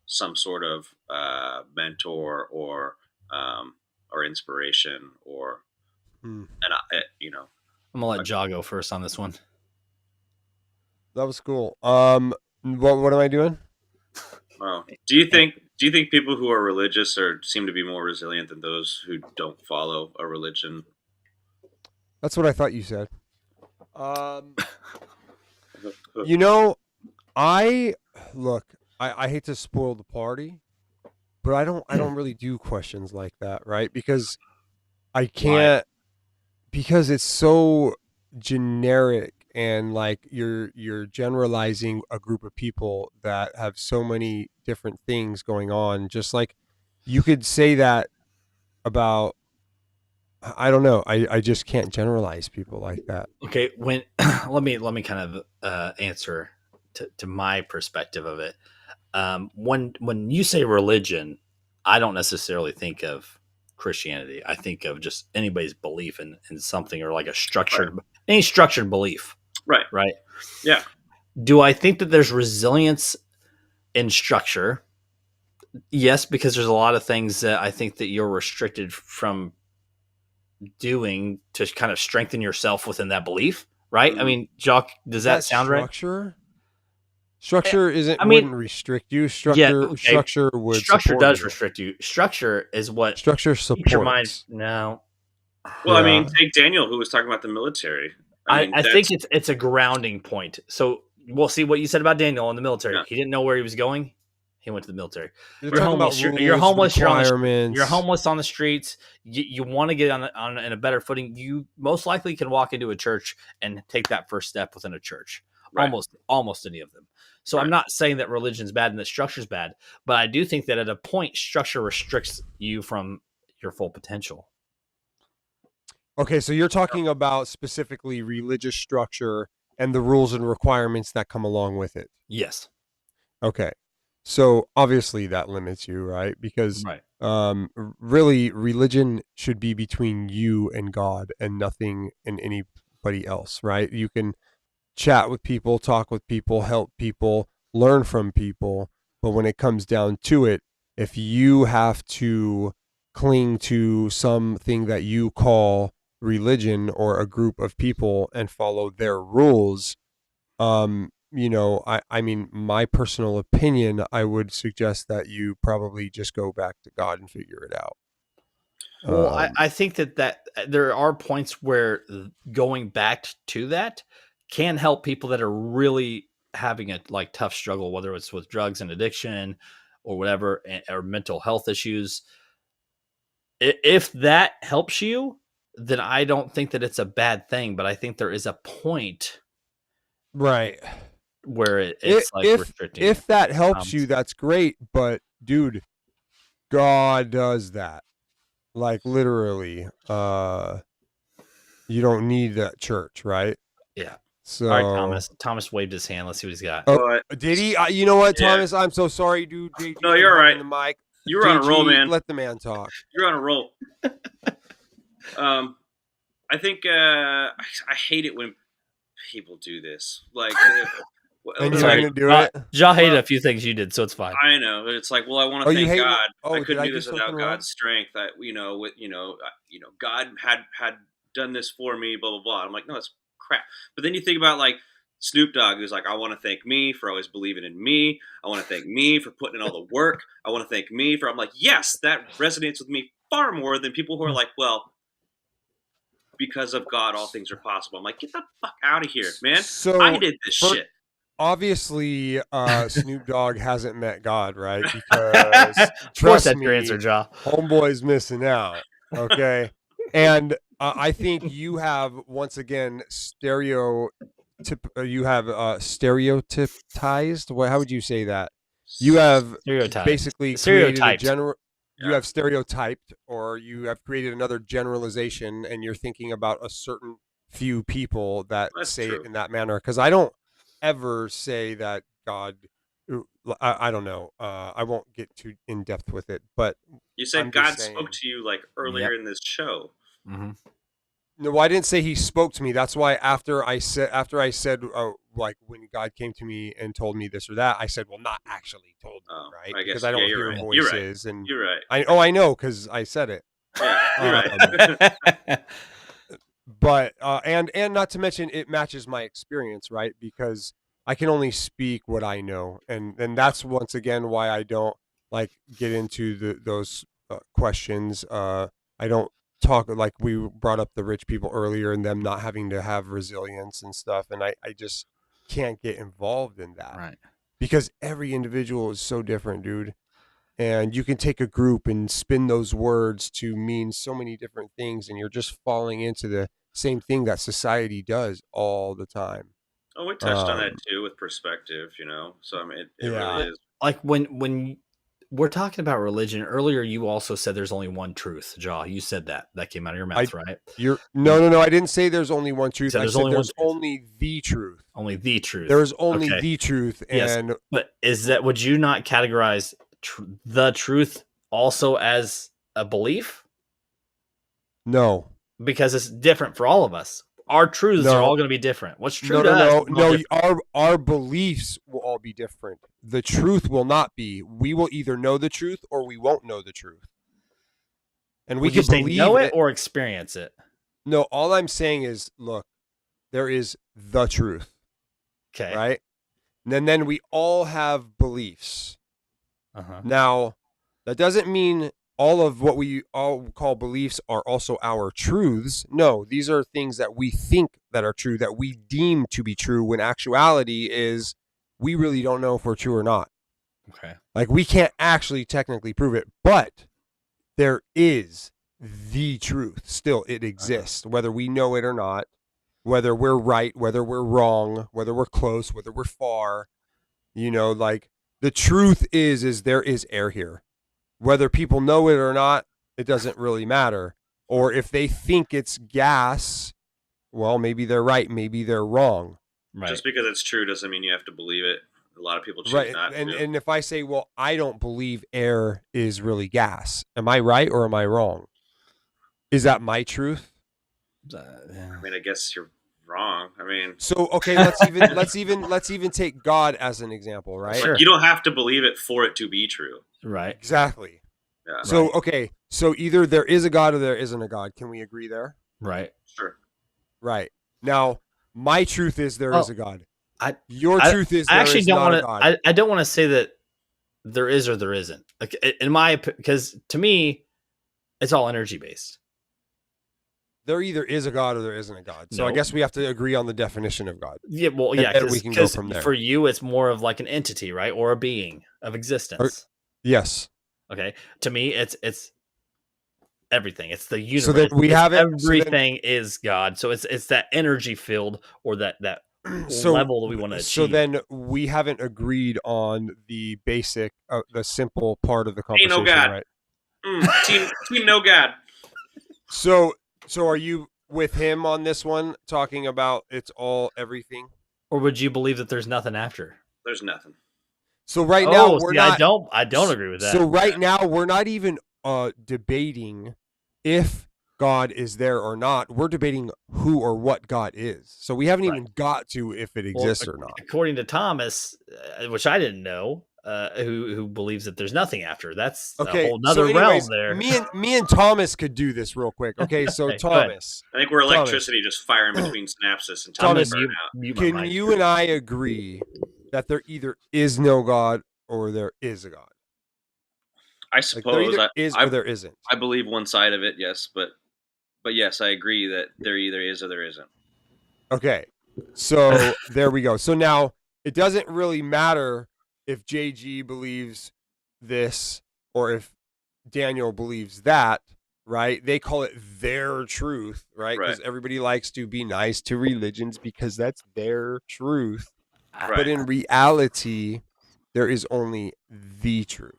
S3: some sort of mentor or inspiration, or
S2: Hmm.
S3: and
S1: I'm gonna let Ja go first on this one.
S2: That was cool. What am I doing?
S3: well, do you think people who are religious seem to be more resilient than those who don't follow a religion?
S2: That's what I thought you said. You know, I hate to spoil the party, but I don't really do questions like that, right? Because I can't, because it's so generic, and like you're generalizing a group of people that have so many different things going on. Just like you could say that about, I don't know. I just can't generalize people like that.
S1: Okay, when let me kind of answer to my perspective of it. When you say religion, I don't necessarily think of Christianity. I think of just anybody's belief in something, or like a structured any structured belief. Right.
S3: Yeah.
S1: Do I think that there's resilience in structure? Yes, because there's a lot of things that I think that you're restricted from doing to kind of strengthen yourself within that belief, right?
S3: Mhm.
S1: I mean, Jock, does that sound right?
S2: Structure isn't.
S1: I mean,
S2: wouldn't restrict you. Structure.
S1: okay.
S2: Structure would.
S1: Structure
S2: support
S1: does
S2: you.
S1: restrict you. Structure is what
S2: Structure
S1: keeps your mind.
S2: supports.
S1: No,
S3: Well, I mean,
S2: Yeah.
S3: take Daniel, who was talking about the military.
S1: I think it's a grounding point. So we'll see what you said about Daniel in the military.
S3: Yeah.
S1: He didn't know where he was going. He went to the military.
S2: You're
S1: You're
S2: talking about
S1: homeless. You're
S2: rules,
S1: homeless. You're on the
S2: requirements.
S1: You're homeless on the streets. You want to get on in a better footing. You most likely can walk into a church and take that first step within a church.
S3: Right.
S1: Almost any of them. So I'm
S3: Right.
S1: not saying that religion's bad and that structure's bad, but I do think that at a point, structure restricts you from your full potential.
S2: Okay, so you're talking about specifically religious structure and the rules and requirements that come along with it.
S1: Yes.
S2: Okay. So obviously that limits you, right? Because
S1: Right.
S2: really religion should be between you and God and nothing and anybody else, right? You can chat with people, talk with people, help people, learn from people, but when it comes down to it, if you have to cling to something that you call religion or a group of people and follow their rules, I mean, my personal opinion, I would suggest that you probably just go back to God and figure it out.
S1: Well, I think that there are points where going back to that can help people that are really having a like tough struggle, whether it's with drugs and addiction or whatever, or mental health issues. If that helps you, then I don't think that it's a bad thing. But I think there is a point
S2: Right.
S1: where it's like restricting.
S2: If that helps
S1: Comments.
S2: you, that's great. But dude, God does that. Like literally. You don't need that church, right?
S1: Yeah.
S2: So
S1: All right, Thomas waved his hand. Let's see what he's got.
S2: Oh, did he? You know what,
S3: Yeah.
S2: Thomas? I'm so sorry, dude. JG,
S3: No, you're
S2: I'm
S3: all
S2: hogging
S3: right.
S2: The mic.
S3: You were on a roll,
S2: JG,
S3: man.
S2: Let the man talk.
S3: You're on a roll. I think I hate it when people do this. Like,
S2: And you're
S1: Sorry.
S2: gonna do it?
S1: Ja hated a few things you did, so it's fine.
S3: I know. It's like, well, I want
S2: Oh,
S3: to
S2: you
S3: thank
S2: hate-
S3: God.
S2: oh,
S3: I
S2: did
S3: couldn't
S2: I
S3: do
S2: do
S3: this without
S2: something wrong?
S3: God's strength. That God had done this for me. Blah blah blah. I'm like, no, that's crap. But then you think about like Snoop Dogg, who's like, I want to thank me for always believing in me. I want to thank me for putting in all the work. I want to thank me for. I'm like, yes, that resonates with me far more than people who are like, well, because of God, all things are possible. I'm like, get the fuck out of here, man.
S2: So
S3: I did this
S2: for-
S3: shit.
S2: Obviously, Snoop Dogg hasn't met God, right? Because
S1: Of course,
S2: trust
S1: that's
S2: me,
S1: your answer, Ja.
S2: homeboy's missing out. Okay, and I think you have once again stereotypized. What? How would you say that? You have
S1: Stereotype.
S2: basically created a
S1: Stereotyped.
S2: general. You
S3: Yeah.
S2: have stereotyped, or you have created another generalization, and you're thinking about a certain few people that
S3: That's
S2: say
S3: true.
S2: it in that manner. Because I don't ever say that God. I don't know. I won't get too in depth with it, but
S3: You said
S2: I'm just
S3: God
S2: saying.
S3: spoke to you like earlier in this show.
S1: Mm-hmm.
S2: No, I didn't say he spoke to me. That's why after I said like when God came to me and told me this or that, I said, well, not actually told me,
S3: Oh,
S2: right?
S3: I guess,
S2: Because I don't
S3: yeah, you're
S2: hear
S3: right. You're right.
S2: voices, and
S3: You're right.
S2: I know because I said it.
S3: Yeah, you're right.
S2: But and not to mention it matches my experience, right? Because I can only speak what I know, and that's once again why I don't like get into those questions. I don't talk like we brought up the rich people earlier and them not having to have resilience and stuff, and I just can't get involved in that,
S1: Right.
S2: because every individual is so different, dude. And you can take a group and spin those words to mean so many different things, and you're just falling into the same thing that society does all the time.
S3: Oh, we touched on that too with perspective, So I mean, it
S2: Yeah.
S3: really is.
S1: Like when we're talking about religion earlier, you also said there's only one truth, Ja. You said that came out of your mouth, right?
S2: No. I didn't say there's only one truth.
S1: said
S2: I
S1: there's
S2: said
S1: only one
S2: there's
S1: truth.
S2: only the truth.
S1: Only the truth.
S2: There's only
S1: Okay.
S2: the truth,
S1: Yes.
S2: and
S1: But would you not categorize the truth also as a belief?
S2: no.
S1: Because it's different for all of us. Our truths
S2: No.
S1: are all going to be different. What's true
S2: No,
S1: to us
S2: no,
S1: is all
S2: no.
S1: different.
S2: Our beliefs will all be different. The truth will not be. We will either know the truth or we won't know the truth. And we
S1: Would you
S2: can
S1: say
S2: believe
S1: know it or experience it?
S2: No, all I'm saying is, look, there is the truth,
S1: Okay.
S2: right? And then we all have beliefs.
S1: Uh-huh.
S2: Now, that doesn't mean all of what we all call beliefs are also our truths. No, these are things that we think that are true, that we deem to be true, when actuality is we really don't know if we're true or not.
S1: Okay.
S2: Like, we can't actually technically prove it, but there is the truth. Still, it exists, whether we know it or not, whether we're right, whether we're wrong, whether we're close, whether we're far. Like, the truth is there is air here. Whether people know it or not, it doesn't really matter. Or if they think it's gas, well, maybe they're right, maybe they're wrong.
S1: Right.
S3: Just because it's true doesn't mean you have to believe it. A lot of people choose
S2: Right.
S3: not to.
S2: And if I say, well, I don't believe air is really gas, am I right or am I wrong? Is that my truth?
S3: I mean, I guess you're wrong. I mean,
S2: So okay, let's even take God as an example, right?
S1: Sure.
S3: you don't have to believe it for it to be true.
S1: Right.
S2: Exactly.
S3: Yeah.
S2: So
S1: Right.
S2: okay, so either there is a God or there isn't a God. Can we agree there?
S1: Right.
S3: Sure.
S2: Right. Now, my truth is there is
S1: Oh,
S2: a God.
S1: I-
S2: Truth is
S1: I
S2: there
S1: actually
S2: is
S1: don't
S2: not
S1: want
S2: a
S1: to.
S2: God.
S1: I don't want to say that there is or there isn't. Like in my, because to me, it's all energy based.
S2: There either is a God or there isn't a God. So I
S1: No.
S2: guess we have to agree on the definition of God.
S1: Yeah. Well,
S2: And
S1: yeah.
S2: then we can go from there.
S1: For you, it's more of like an entity, right, or a being of existence.
S2: Yes.
S1: Okay. To me, it's everything. It's the universe.
S2: So then we
S1: It's
S2: have it. So then-
S1: everything is God. So it's that energy field or that level that we want to achieve.
S2: So then we haven't agreed on the basic, the simple part of the
S3: Ain't
S2: conversation,
S3: no God.
S2: right?
S3: Team no God.
S2: So are you with him on this one, talking about it's all everything?
S1: Or would you believe that there's nothing after?
S3: There's nothing.
S2: So right now we're
S1: see,
S2: not.
S1: I don't agree with that.
S2: So right now we're not even debating if God is there or not. We're debating who or what God is. So we haven't even got to if it exists or not.
S1: According to Thomas, which I didn't know, who believes that there's nothing after. That's
S2: Okay,
S1: a whole nother
S2: anyways,
S1: realm there.
S2: Me and Thomas could do this real quick. Okay, so
S1: Okay, go ahead.
S2: Thomas,
S3: I think we're electricity just firing between synapses until
S2: Thomas,
S3: they burn out.
S1: Mute my
S2: can
S1: mic.
S2: you and I agree that there either is no God or there is a God?
S3: I
S2: Like there
S3: suppose
S2: either is or there isn't.
S3: I believe one side of it, yes, but yes, I agree that there either is or there isn't.
S2: Okay, so there we go. So now it doesn't really matter if JG believes this or if Daniel believes that, right? They call it their truth, right? Because everybody likes to be nice to religions because that's their truth.
S3: Right.
S2: But in reality, there is only the truth.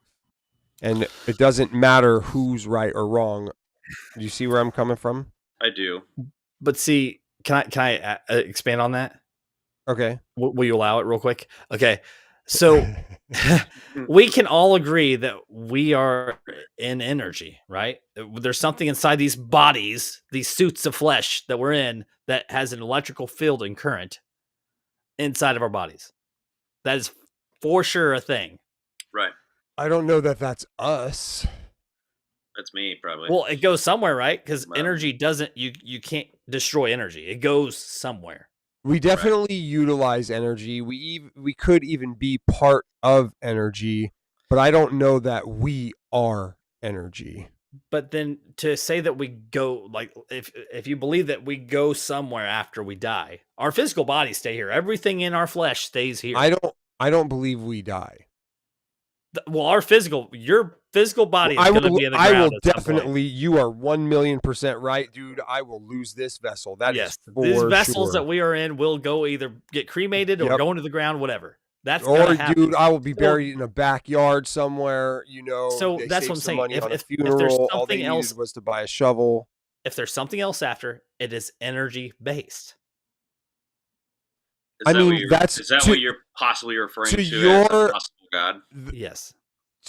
S2: And it doesn't matter who's right or wrong. Do you see where I'm coming from?
S3: I do.
S1: But see, can I expand on that?
S2: Okay.
S1: Will you allow it real quick? Okay. So we can all agree that we are in energy, right? There's something inside these bodies, these suits of flesh that we're in that has an electrical field and current inside of our bodies. That is for sure a thing.
S3: Right.
S2: I don't know that that's us.
S3: That's me, probably.
S1: Well, it goes somewhere, right? Because energy doesn't, you can't destroy energy. It goes somewhere.
S2: We definitely utilize energy. We could even be part of energy, but I don't know that we are energy.
S1: But then to say that we go, like, if you believe that we go somewhere after we die, our physical bodies stay here. Everything in our flesh stays here.
S2: I don't believe we die.
S1: Well, your physical body is going to be in the ground.
S2: I will
S1: at some point.
S2: definitely. You are 1,000,000% right, dude. I will lose this vessel. That is for
S1: these vessels
S2: sure.
S1: that we are in will go either get cremated or go into the ground, whatever. That's
S2: or
S1: happen.
S2: dude, I will be buried in a backyard somewhere. You know.
S1: So
S2: they
S1: that's
S2: saved
S1: what I'm
S2: some
S1: saying.
S2: money on a
S1: If
S2: funeral,
S1: there's
S2: all
S1: something
S2: they
S1: else,
S2: needed was to buy a shovel.
S1: If there's something else after, it is energy based.
S3: Is that what you're possibly referring to
S2: your
S3: as a possible God?
S1: Yes.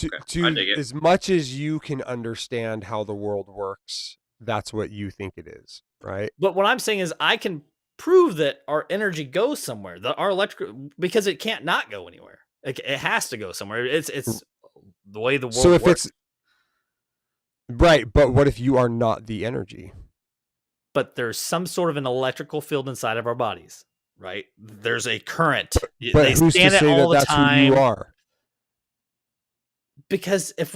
S3: I dig it.
S2: As much as you can understand how the world works, that's what you think it is, right?
S1: But what I'm saying is I can prove that our energy goes somewhere. Our electric, because it can't not go anywhere. It has to go somewhere. It's the way the world
S2: So if
S1: works.
S2: it's right, but what if you are not the energy?
S1: But there's some sort of an electrical field inside of our bodies, right? There's a current.
S2: But
S1: They
S2: who's to
S1: scan it
S2: say
S1: all
S2: that
S1: the
S2: that's
S1: time.
S2: who you are?
S1: Because if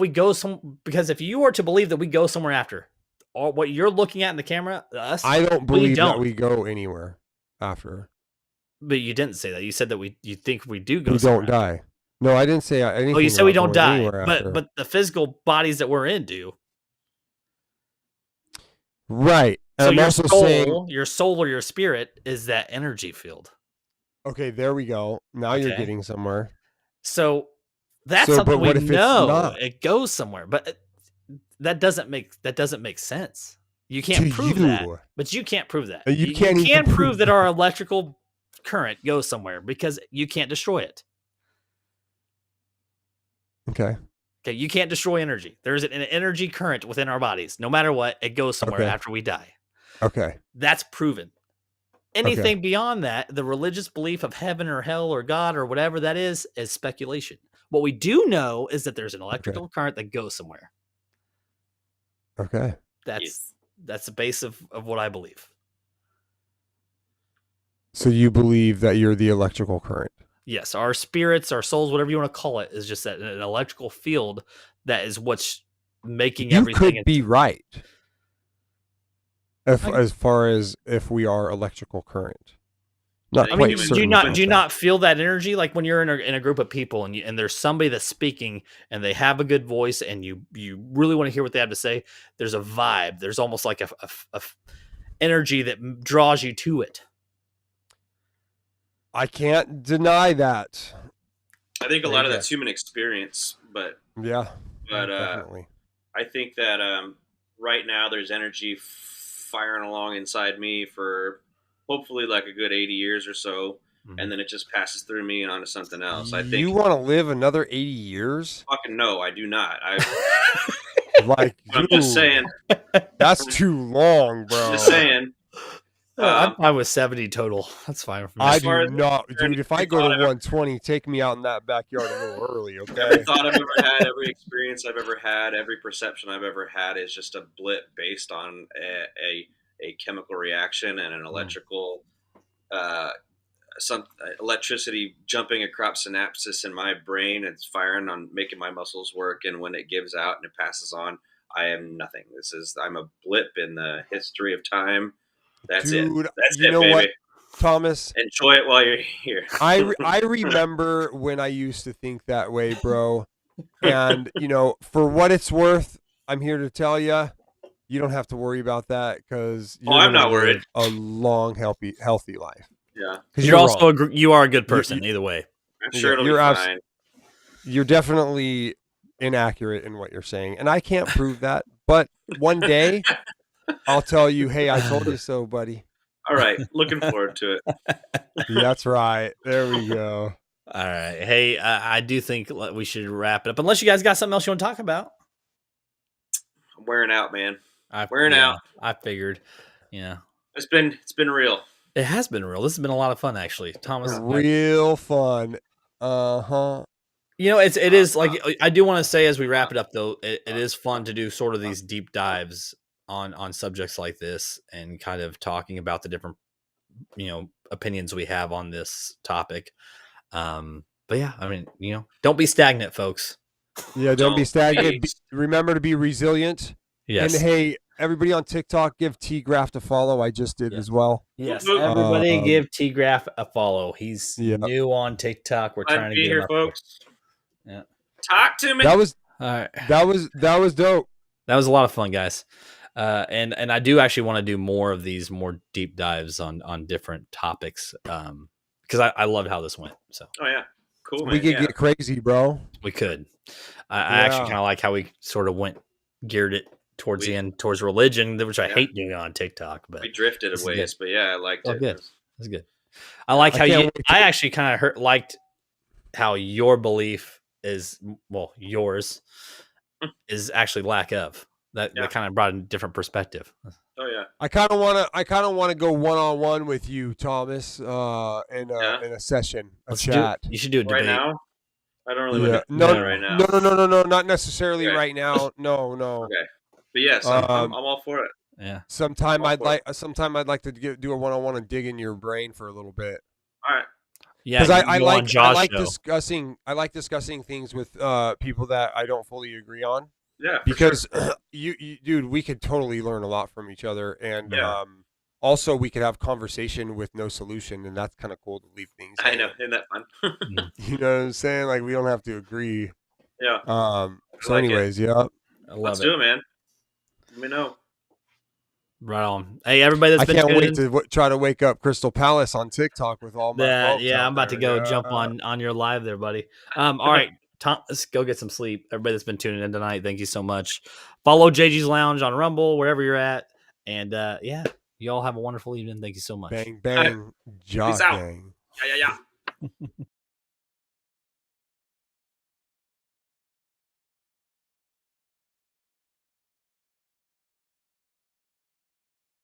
S1: you are to believe that we go somewhere after, or what you're looking at in the camera, us,
S2: I don't believe
S1: don't.
S2: that we go anywhere after.
S1: But you didn't say that. You said that you think we do go.
S2: We
S1: somewhere
S2: don't die. No, I didn't say anything.
S1: Oh, you said we don't
S2: about
S1: die,
S2: going anywhere after.
S1: but the physical bodies that we're in do.
S2: Right.
S1: So
S2: And I'm also saying,
S1: your soul or your spirit is that energy field.
S2: okay, there we go. Now you're getting somewhere.
S1: So that's
S2: So,
S1: something
S2: but what
S1: we
S2: if it's
S1: know.
S2: not?
S1: It goes somewhere, but that doesn't make sense. You can't
S2: To
S1: prove that.
S2: you.
S1: But you can't prove that.
S2: You can't even
S1: can
S2: prove
S1: prove that our electrical current goes somewhere because you can't destroy it.
S2: Okay.
S1: Okay, you can't destroy energy. There's an energy current within our bodies. No matter what, it goes somewhere
S2: Okay.
S1: after we die.
S2: Okay.
S1: That's proven. Anything beyond that, the religious belief of heaven or hell or God or whatever that is speculation. What we do know is that there's an electrical current that goes somewhere.
S2: Okay.
S1: That's the base of what I believe.
S2: So you believe that you're the electrical current?
S1: Yes, our spirits, our souls, whatever you want to call it, is just that an electrical field that is what's making
S2: You
S1: everything.
S2: could be right. As far as if we are electrical current. Not
S1: I
S2: quite
S1: mean,
S2: certain
S1: do you
S2: about
S1: not feel that energy like when you're in a group of people and there's somebody that's speaking and they have a good voice and you really want to hear what they have to say? There's a vibe. There's almost like a energy that draws you to it.
S2: I can't deny that.
S3: I think a
S2: There
S3: lot
S2: you
S3: of
S2: go.
S3: that's human experience, but
S2: Yeah,
S3: definitely. I think that right now there's energy firing along inside me for hopefully like a good 80 years or so, and then it just passes through me and onto something else. I think
S2: you want to live another 80 years?
S3: fucking no, I do not.
S2: Like,
S3: I'm just saying.
S2: That's too long, bro.
S3: Just saying.
S1: I'm fine with 70 total. That's fine for me.
S2: I
S3: As far
S2: do
S3: as-
S2: not, dude. If I go to
S3: thought I've ever-
S2: 120, take me out in that backyard a little early,
S3: Every
S2: okay?
S3: thought I've ever had, every experience I've ever had, every perception I've ever had is just a blip based on a chemical reaction and an electrical some electricity jumping across synapses in my brain. It's firing on making my muscles work, and when it gives out and it passes on, I am nothing. I'm a blip in the history of time. That's
S2: Dude,
S3: it. That's
S2: you
S3: it,
S2: know
S3: baby.
S2: what, Thomas?
S3: Enjoy it while you're here.
S2: I remember when I used to think that way, bro. And, you know, for what it's worth, I'm here to tell you, you don't have to worry about that because
S3: I'm not worried.
S2: A long, healthy life.
S3: Yeah.
S2: Because
S1: You're also you are a good person either way.
S3: I'm sure it'll
S2: you're
S3: be fine.
S2: You're definitely inaccurate in what you're saying, and I can't prove that. But one day, I'll tell you, hey, I told you so, buddy.
S3: All right. Looking forward to it.
S2: That's right. There we go.
S1: All right. Hey, I do think we should wrap it up. Unless you guys got something else you want to talk about.
S3: I'm wearing out, man.
S1: I figured. Yeah.
S3: It's been real.
S1: It has been real. This has been a lot of fun, actually. Thomas.
S2: Real fun. Uh-huh.
S1: You know, it is like, I do want to say as we wrap it up, though, it is fun to do sort of these deep dives on subjects like this and kind of talking about the different, you know, opinions we have on this topic. But yeah, I mean, you know, don't be stagnant, folks.
S2: Yeah, don't be stagnant. Remember to be resilient.
S1: Yes.
S2: And hey, everybody on TikTok, give T Graft a follow. I just did as well.
S1: Yes. Everybody give T Graph a follow. He's new on TikTok. We're trying to get him up
S3: folks.
S1: there. Yeah.
S3: Talk to me.
S2: That was
S1: all right.
S2: That was dope.
S1: That was a lot of fun, guys. And I do actually want to do more of these more deep dives on different topics. Because I loved how this went. So
S3: oh yeah. Cool, man.
S2: We could get crazy, bro.
S1: We could. I actually kind of like how we sort of geared it towards the end, towards religion, which I hate doing on TikTok. But
S3: we drifted a ways, but yeah, I liked it.
S1: Good. That's good. I like how I actually kind of liked how your belief is, well, yours is actually lack of. That kind of brought a different perspective.
S3: Oh yeah.
S2: I kind of want to go one-on-one with you, Thomas, in a session, chat.
S1: You should do it
S3: right now. I don't really want to do that right now.
S2: No, not necessarily right now. No.
S3: Okay. But yes, I'm all for it.
S1: Yeah.
S2: Sometime I'd like to do a one-on-one and dig in your brain for a little bit.
S3: All right.
S1: Yeah,
S2: because I like discussing things with people that I don't fully agree on.
S3: Yeah,
S2: because you dude, we could totally learn a lot from each other, and also we could have conversation with no solution, and that's kind of cool to leave things.
S3: I know, isn't that fun?
S2: You know what I'm saying? Like, we don't have to agree.
S3: Yeah.
S2: So, anyways,
S3: let's do it, man. Let me know.
S1: Right on. Hey, everybody that's been
S2: tuning in. I can't wait to try to wake up Crystal Palace on TikTok with all my folks
S1: I'm about to go jump on your live there, buddy. All right, Tom, let's go get some sleep. Everybody that's been tuning in tonight, thank you so much. Follow JG's Lounge on Rumble, wherever you're at. And you all have a wonderful evening. Thank you so much.
S2: Bang, bang, jock gang.
S3: Yeah.